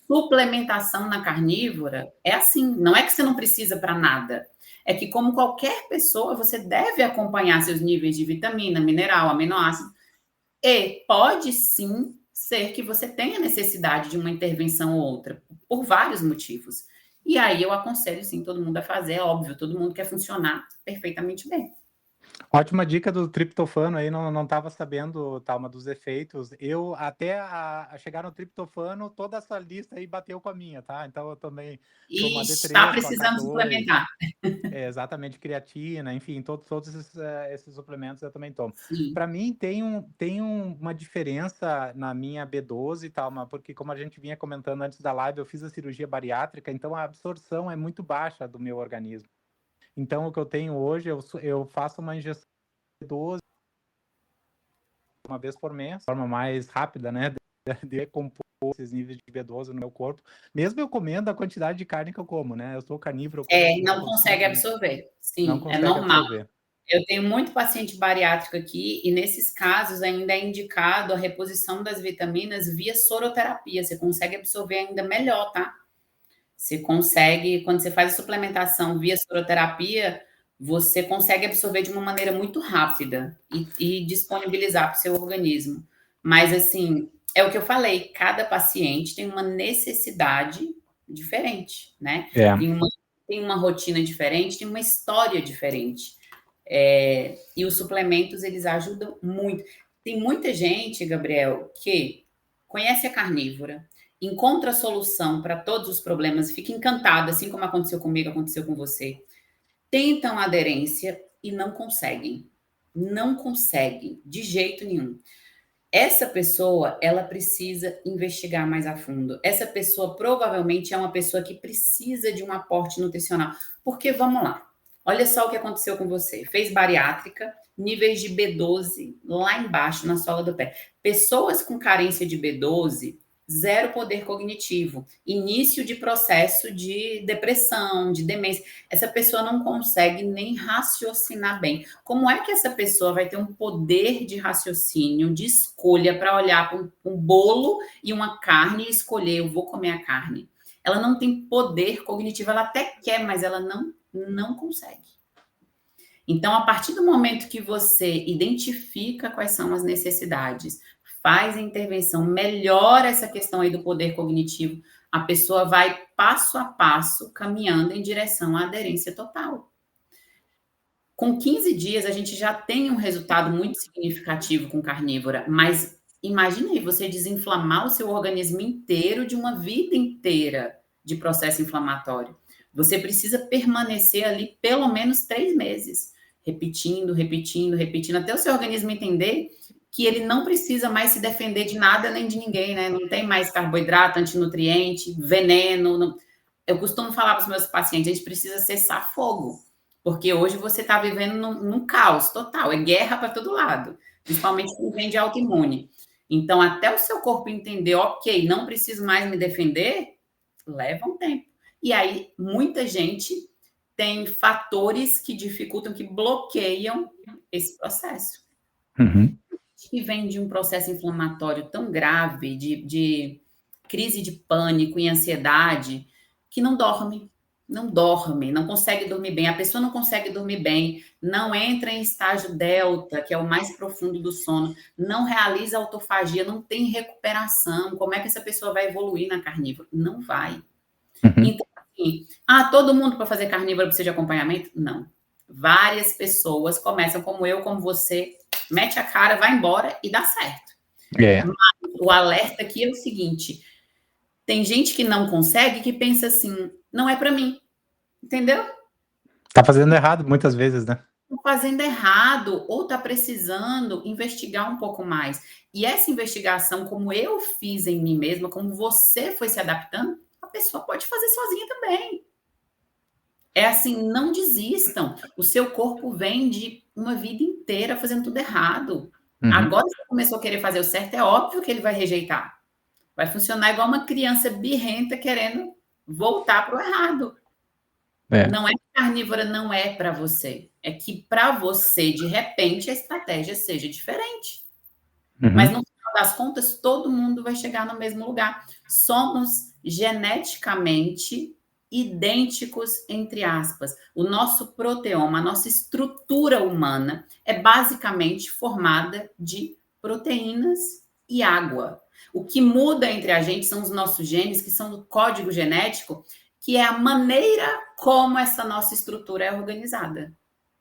suplementação na carnívora é assim, não é que você não precisa para nada. É que, como qualquer pessoa, você deve acompanhar seus níveis de vitamina, mineral, aminoácido, e pode sim ser que você tenha necessidade de uma intervenção ou outra, por vários motivos. E aí eu aconselho, sim, todo mundo a fazer, é óbvio, todo mundo quer funcionar perfeitamente bem. Ótima dica do triptofano aí, não estava sabendo, Thalma, dos efeitos. Eu, até a chegar no triptofano, toda essa lista aí bateu com a minha, tá? Então eu também tomo a Está D3, com a precisando K2, suplementar. exatamente, creatina, enfim, todos esses suplementos eu também tomo. Sim. Para mim, tem uma diferença na minha B12, Thalma, porque como a gente vinha comentando antes da live, eu fiz a cirurgia bariátrica, então a absorção é muito baixa do meu organismo. Então, o que eu tenho hoje, eu faço uma injeção de B12 uma vez por mês, de forma mais rápida, né, de recompor esses níveis de B12 no meu corpo, mesmo eu comendo a quantidade de carne que eu como, né, eu sou carnívoro, Não eu consegue consigo, absorver. não Sim, é consegue normal. absorver. Eu tenho muito paciente bariátrico aqui e nesses casos ainda é indicado a reposição das vitaminas via soroterapia. Você consegue absorver ainda melhor, tá? Você consegue, quando você faz a suplementação via soroterapia, você consegue absorver de uma maneira muito rápida e disponibilizar para o seu organismo. Mas, assim, é o que eu falei, cada paciente tem uma necessidade diferente, né? É. Tem uma rotina diferente, tem uma história diferente. E os suplementos, eles ajudam muito. Tem muita gente, Gabriel, que conhece a carnívora, encontra a solução para todos os problemas, fica encantada, assim como aconteceu comigo, aconteceu com você. Tentam aderência e não conseguem. Não conseguem, de jeito nenhum. Essa pessoa, ela precisa investigar mais a fundo. Essa pessoa provavelmente é uma pessoa que precisa de um aporte nutricional. Porque, vamos lá, olha só o que aconteceu com você. Fez bariátrica, níveis de B12 lá embaixo, na sola do pé. Pessoas com carência de B12, zero poder cognitivo, início de processo de depressão, de demência. Essa pessoa não consegue nem raciocinar bem. Como é que essa pessoa vai ter um poder de raciocínio, de escolha para olhar para um bolo e uma carne e escolher, eu vou comer a carne? Ela não tem poder cognitivo, ela até quer, mas ela não consegue. Então, a partir do momento que você identifica quais são as necessidades, faz a intervenção, melhora essa questão aí do poder cognitivo, a pessoa vai passo a passo caminhando em direção à aderência total. Com 15 dias, a gente já tem um resultado muito significativo com carnívora, mas imagina aí você desinflamar o seu organismo inteiro de uma vida inteira de processo inflamatório. Você precisa permanecer ali pelo menos 3 meses, repetindo, até o seu organismo entender que ele não precisa mais se defender de nada nem de ninguém, né? Não tem mais carboidrato, antinutriente, veneno. Não... Eu costumo falar para os meus pacientes, a gente precisa cessar fogo, porque hoje você está vivendo num caos total, é guerra para todo lado, principalmente quem vem de autoimune. Então, até o seu corpo entender, ok, não preciso mais me defender, leva um tempo. E aí, muita gente tem fatores que dificultam, que bloqueiam esse processo. Uhum. Que vem de um processo inflamatório tão grave, de crise de pânico e ansiedade, que não dorme, não consegue dormir bem. A pessoa não consegue dormir bem, não entra em estágio delta, que é o mais profundo do sono, não realiza autofagia, não tem recuperação. Como é que essa pessoa vai evoluir na carnívora? Não vai. Uhum. Então, assim, todo mundo para fazer carnívoro precisa de acompanhamento? Não. Várias pessoas começam como eu, como você, mete a cara, vai embora e dá certo. Mas o alerta aqui é o seguinte: tem gente que não consegue, que pensa assim, não é para mim, entendeu? Tá fazendo errado muitas vezes, né? Tá fazendo errado ou tá precisando investigar um pouco mais. E essa investigação, como eu fiz em mim mesma, como você foi se adaptando, a pessoa pode fazer sozinha também. É assim, não desistam. O seu corpo vem de uma vida inteira fazendo tudo errado. Uhum. Agora que você começou a querer fazer o certo, é óbvio que ele vai rejeitar. Vai funcionar igual uma criança birrenta querendo voltar para o errado. Não é que carnívora não é para você. É que para você, de repente, a estratégia seja diferente. Uhum. Mas no final das contas, todo mundo vai chegar no mesmo lugar. Somos geneticamente idênticos, entre aspas. O nosso proteoma, a nossa estrutura humana é basicamente formada de proteínas e água. O que muda entre a gente são os nossos genes, que são do código genético, que é a maneira como essa nossa estrutura é organizada.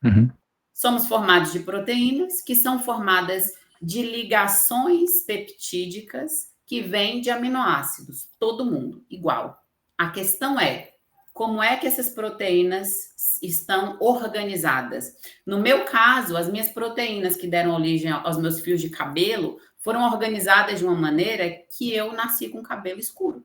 Uhum. Somos formados de proteínas, que são formadas de ligações peptídicas que vêm de aminoácidos. Todo mundo, igual. A questão é, como é que essas proteínas estão organizadas? No meu caso, as minhas proteínas que deram origem aos meus fios de cabelo foram organizadas de uma maneira que eu nasci com cabelo escuro.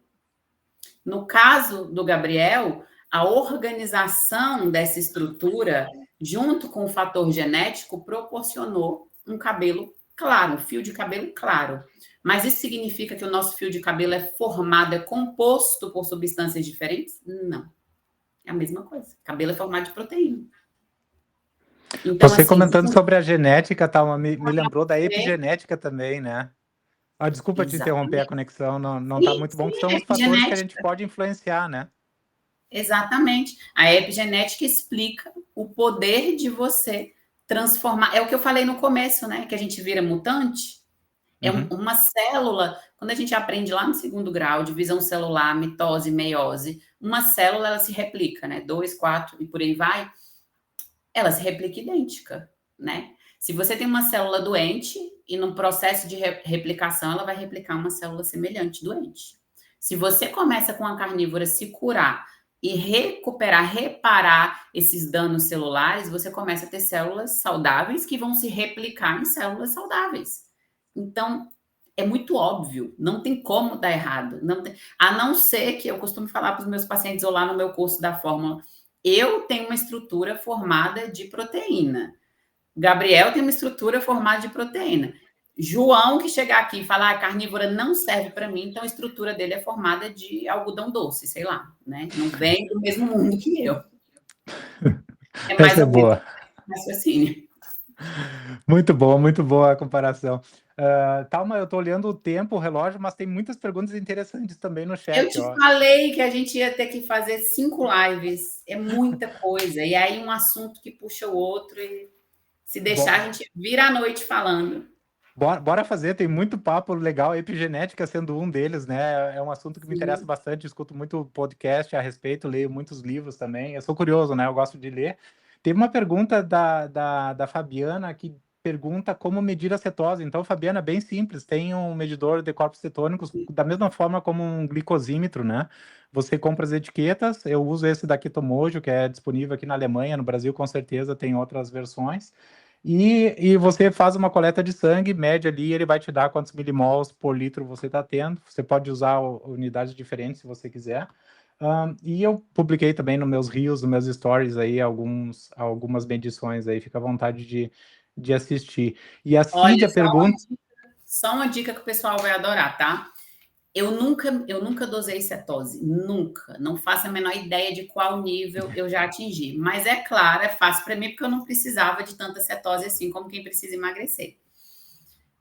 No caso do Gabriel, a organização dessa estrutura, junto com o fator genético, proporcionou um cabelo claro, um fio de cabelo claro. Mas isso significa que o nosso fio de cabelo é formado, é composto por substâncias diferentes? Não. É a mesma coisa. Cabelo é formado de proteína. Então, você assim, comentando sobre a genética, tá, me lembrou da epigenética também, né? Desculpa te interromper a conexão, não tá muito bom, que são os fatores que a gente pode influenciar, né? Exatamente. A epigenética explica o poder de você transformar. É o que eu falei no começo, né? Que a gente vira mutante. É uma célula, quando a gente aprende lá no 2º grau, divisão celular, mitose, meiose, uma célula, ela se replica, né? 2, 4 e por aí vai. Ela se replica idêntica, né? Se você tem uma célula doente e no processo de replicação, ela vai replicar uma célula semelhante doente. Se você começa com a carnívora se curar e recuperar, reparar esses danos celulares, você começa a ter células saudáveis que vão se replicar em células saudáveis. Então, é muito óbvio, não tem como dar errado. A não ser que eu costumo falar para os meus pacientes ou lá no meu curso da fórmula, eu tenho uma estrutura formada de proteína. Gabriel tem uma estrutura formada de proteína. João, que chegar aqui e falar a carnívora não serve para mim, então a estrutura dele é formada de algodão doce, sei lá, né? Não vem do mesmo mundo que eu. É mais ou menos raciocínio. Muito boa a comparação. Thalma, eu estou olhando o tempo, o relógio, mas tem muitas perguntas interessantes também no chat. Eu te falei que a gente ia ter que fazer 5 lives, é muita coisa, e aí um assunto que puxa o outro, e se deixar, a gente vira a noite falando. Bora fazer, tem muito papo legal, epigenética sendo um deles, né? É um assunto que me interessa bastante, escuto muito podcast a respeito, leio muitos livros também. Eu sou curioso, né? Eu gosto de ler. Teve uma pergunta da Fabiana que pergunta como medir a cetose. Então, Fabiana, bem simples, tem um medidor de corpos cetônicos da mesma forma como um glicosímetro, né? Você compra as etiquetas, eu uso esse da Ketomojo, que é disponível aqui na Alemanha, no Brasil com certeza tem outras versões. E você faz uma coleta de sangue, mede ali, ele vai te dar quantos milimols por litro você está tendo. Você pode usar unidades diferentes se você quiser. E eu publiquei também nos meus reels, nos meus stories aí, algumas medições aí, fica à vontade de assistir. E a Cídia pergunta... Só uma dica que o pessoal vai adorar, tá? Eu nunca dosei cetose, nunca. Não faço a menor ideia de qual nível eu já atingi. Mas é claro, é fácil para mim, porque eu não precisava de tanta cetose assim como quem precisa emagrecer.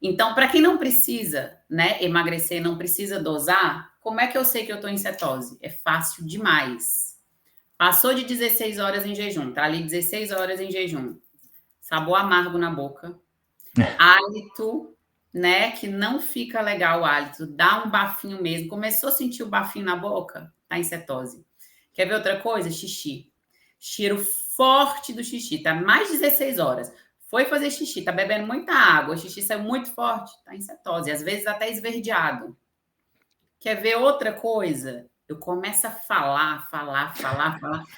Então, para quem não precisa, né, emagrecer, não precisa dosar, como é que eu sei que eu estou em cetose? É fácil demais. Passou de 16 horas em jejum, tá ali 16 horas em jejum. Sabor amargo na boca. Hálito, né, que não fica legal o hálito, dá um bafinho mesmo. Começou a sentir o bafinho na boca, tá em cetose. Quer ver outra coisa? Xixi. Cheiro forte do xixi, tá mais de 16 horas. Foi fazer xixi, tá bebendo muita água, o xixi saiu muito forte, tá em cetose, às vezes até esverdeado. Quer ver outra coisa? Eu começo a falar.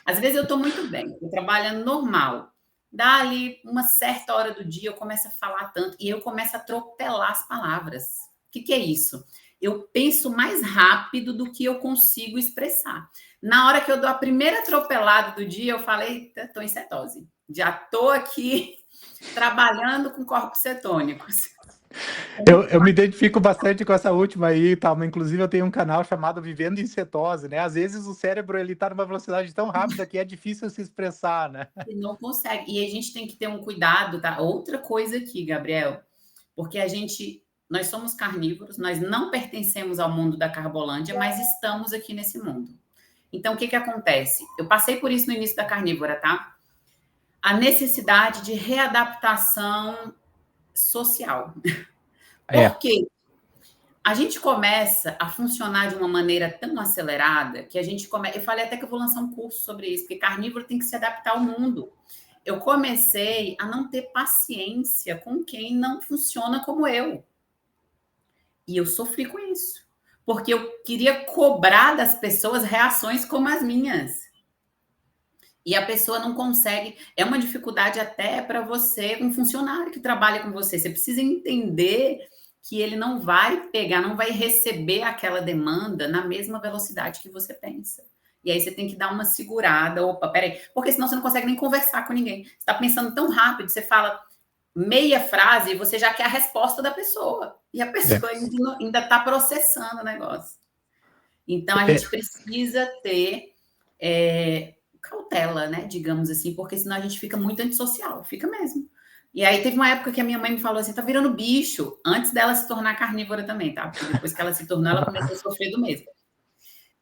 Às vezes eu tô muito bem, tô trabalhando normal. Dá ali uma certa hora do dia, eu começo a falar tanto e eu começo a atropelar as palavras. O que é isso? Eu penso mais rápido do que eu consigo expressar. Na hora que eu dou a primeira atropelada do dia, eu falei, estou em cetose. Já estou aqui trabalhando com corpos cetônicos. Eu me identifico bastante com essa última aí, tá? Inclusive eu tenho um canal chamado Vivendo em Cetose, né? Às vezes o cérebro ele tá numa velocidade tão rápida que é difícil se expressar, né? Você não consegue. E a gente tem que ter um cuidado, tá? Outra coisa aqui, Gabriel, porque nós somos carnívoros, nós não pertencemos ao mundo da Carbolândia, mas estamos aqui nesse mundo. Então, o que acontece? Eu passei por isso no início da carnívora, tá? A necessidade de readaptação social. Por quê? A gente começa a funcionar de uma maneira tão acelerada que a gente começa... Eu falei até que eu vou lançar um curso sobre isso, porque carnívoro tem que se adaptar ao mundo. Eu comecei a não ter paciência com quem não funciona como eu. E eu sofri com isso. Porque eu queria cobrar das pessoas reações como as minhas. E a pessoa não consegue. É uma dificuldade até para você, um funcionário que trabalha com você. Você precisa entender que ele não vai pegar, não vai receber aquela demanda na mesma velocidade que você pensa. E aí você tem que dar uma segurada. Opa, peraí. Porque senão você não consegue nem conversar com ninguém. Você está pensando tão rápido, você fala meia frase e você já quer a resposta da pessoa. E a pessoa ainda está processando o negócio. Então, a gente precisa ter cautela, né? Digamos assim, porque senão a gente fica muito antissocial. Fica mesmo. E aí teve uma época que a minha mãe me falou assim, tá virando bicho, antes dela se tornar carnívora também, tá? Porque depois que ela se tornou, ela começou a sofrer do mesmo.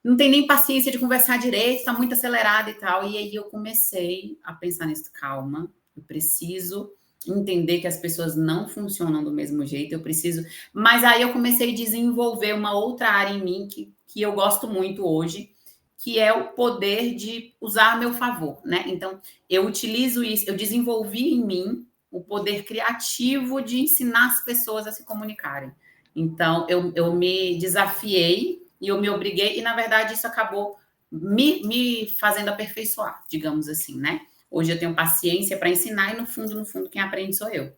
Não tem nem paciência de conversar direito, tá muito acelerada e tal. E aí eu comecei a pensar nisso, calma, eu preciso entender que as pessoas não funcionam do mesmo jeito, eu preciso... Mas aí eu comecei a desenvolver uma outra área em mim que eu gosto muito hoje, que é o poder de usar a meu favor, né? Então, eu utilizo isso, eu desenvolvi em mim o poder criativo de ensinar as pessoas a se comunicarem. Então, eu me desafiei e eu me obriguei, e na verdade isso acabou me fazendo aperfeiçoar, digamos assim, né? Hoje eu tenho paciência para ensinar e no fundo, quem aprende sou eu.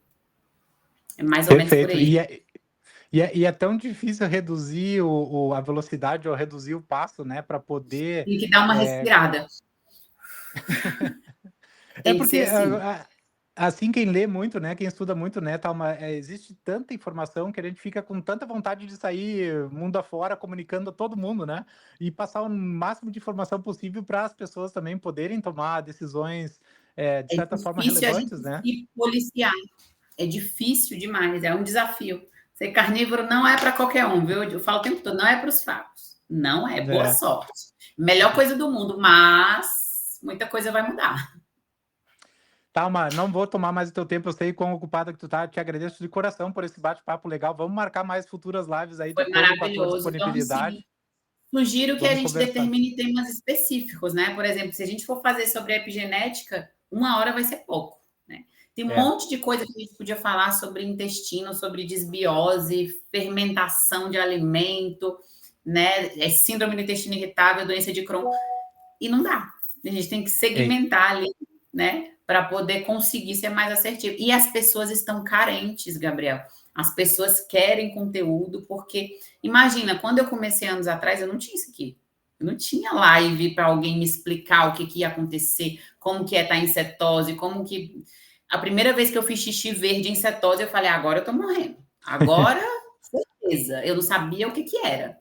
É mais ou menos por aí. E é tão difícil reduzir a velocidade ou reduzir o passo, né? Para poder... Tem que dar uma respirada. Tem porque... Assim, quem lê muito, né, quem estuda muito, né, existe tanta informação que a gente fica com tanta vontade de sair mundo afora comunicando a todo mundo, né, e passar o máximo de informação possível para as pessoas também poderem tomar decisões, de certa forma, relevantes, né? Se policiar. É difícil demais, é um desafio. Ser carnívoro não é para qualquer um, viu? Eu falo o tempo todo, não é para os fracos. Não é, boa sorte. Melhor coisa do mundo, mas muita coisa vai mudar. Thalma, não vou tomar mais o teu tempo, eu sei quão ocupada que tu tá, te agradeço de coração por esse bate-papo legal, vamos marcar mais futuras lives aí, de acordo com a tua disponibilidade. Sugiro que a gente determine temas específicos, né? Por exemplo, se a gente for fazer sobre a epigenética, 1 hora vai ser pouco, né? Tem um monte de coisa que a gente podia falar sobre intestino, sobre desbiose, fermentação de alimento, né? Síndrome do intestino irritável, doença de Crohn, e não dá. A gente tem que segmentar ali, né? Para poder conseguir ser mais assertivo. E as pessoas estão carentes, Gabriel. As pessoas querem conteúdo, porque, imagina, quando eu comecei anos atrás, eu não tinha isso aqui. Eu não tinha live para alguém me explicar o que ia acontecer, como que é estar em cetose, como que... A primeira vez que eu fiz xixi verde em cetose, eu falei, agora eu tô morrendo. Agora, certeza. Eu não sabia o que era.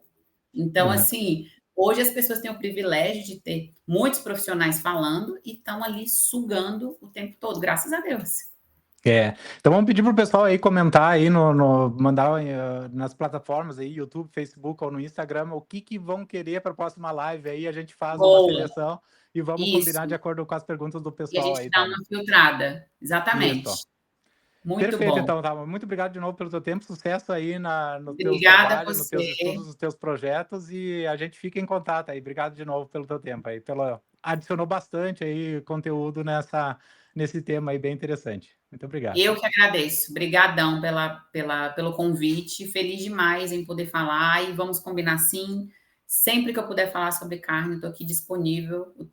Então, assim, hoje as pessoas têm o privilégio de ter muitos profissionais falando e estão ali sugando o tempo todo, graças a Deus. Então vamos pedir pro pessoal aí comentar aí mandar nas plataformas aí, YouTube, Facebook ou no Instagram, o que vão querer para a próxima live aí, a gente faz uma Boa, seleção e vamos isso. combinar de acordo com as perguntas do E a pessoal gente aí, dá tá? uma filtrada. Exatamente. Isso. Muito Perfeito, bom. então, Thalma. Muito obrigado de novo pelo teu tempo, sucesso aí nos teus Obrigada a trabalhos, nos você. teus estudos, nos teus projetos e a gente fica em contato aí. Obrigado de novo pelo teu tempo aí, adicionou bastante aí conteúdo nesse tema aí bem interessante. Muito obrigado. Eu que agradeço. Obrigadão pelo convite. Feliz demais em poder falar e vamos combinar sim. Sempre que eu puder falar sobre carne, eu estou aqui disponível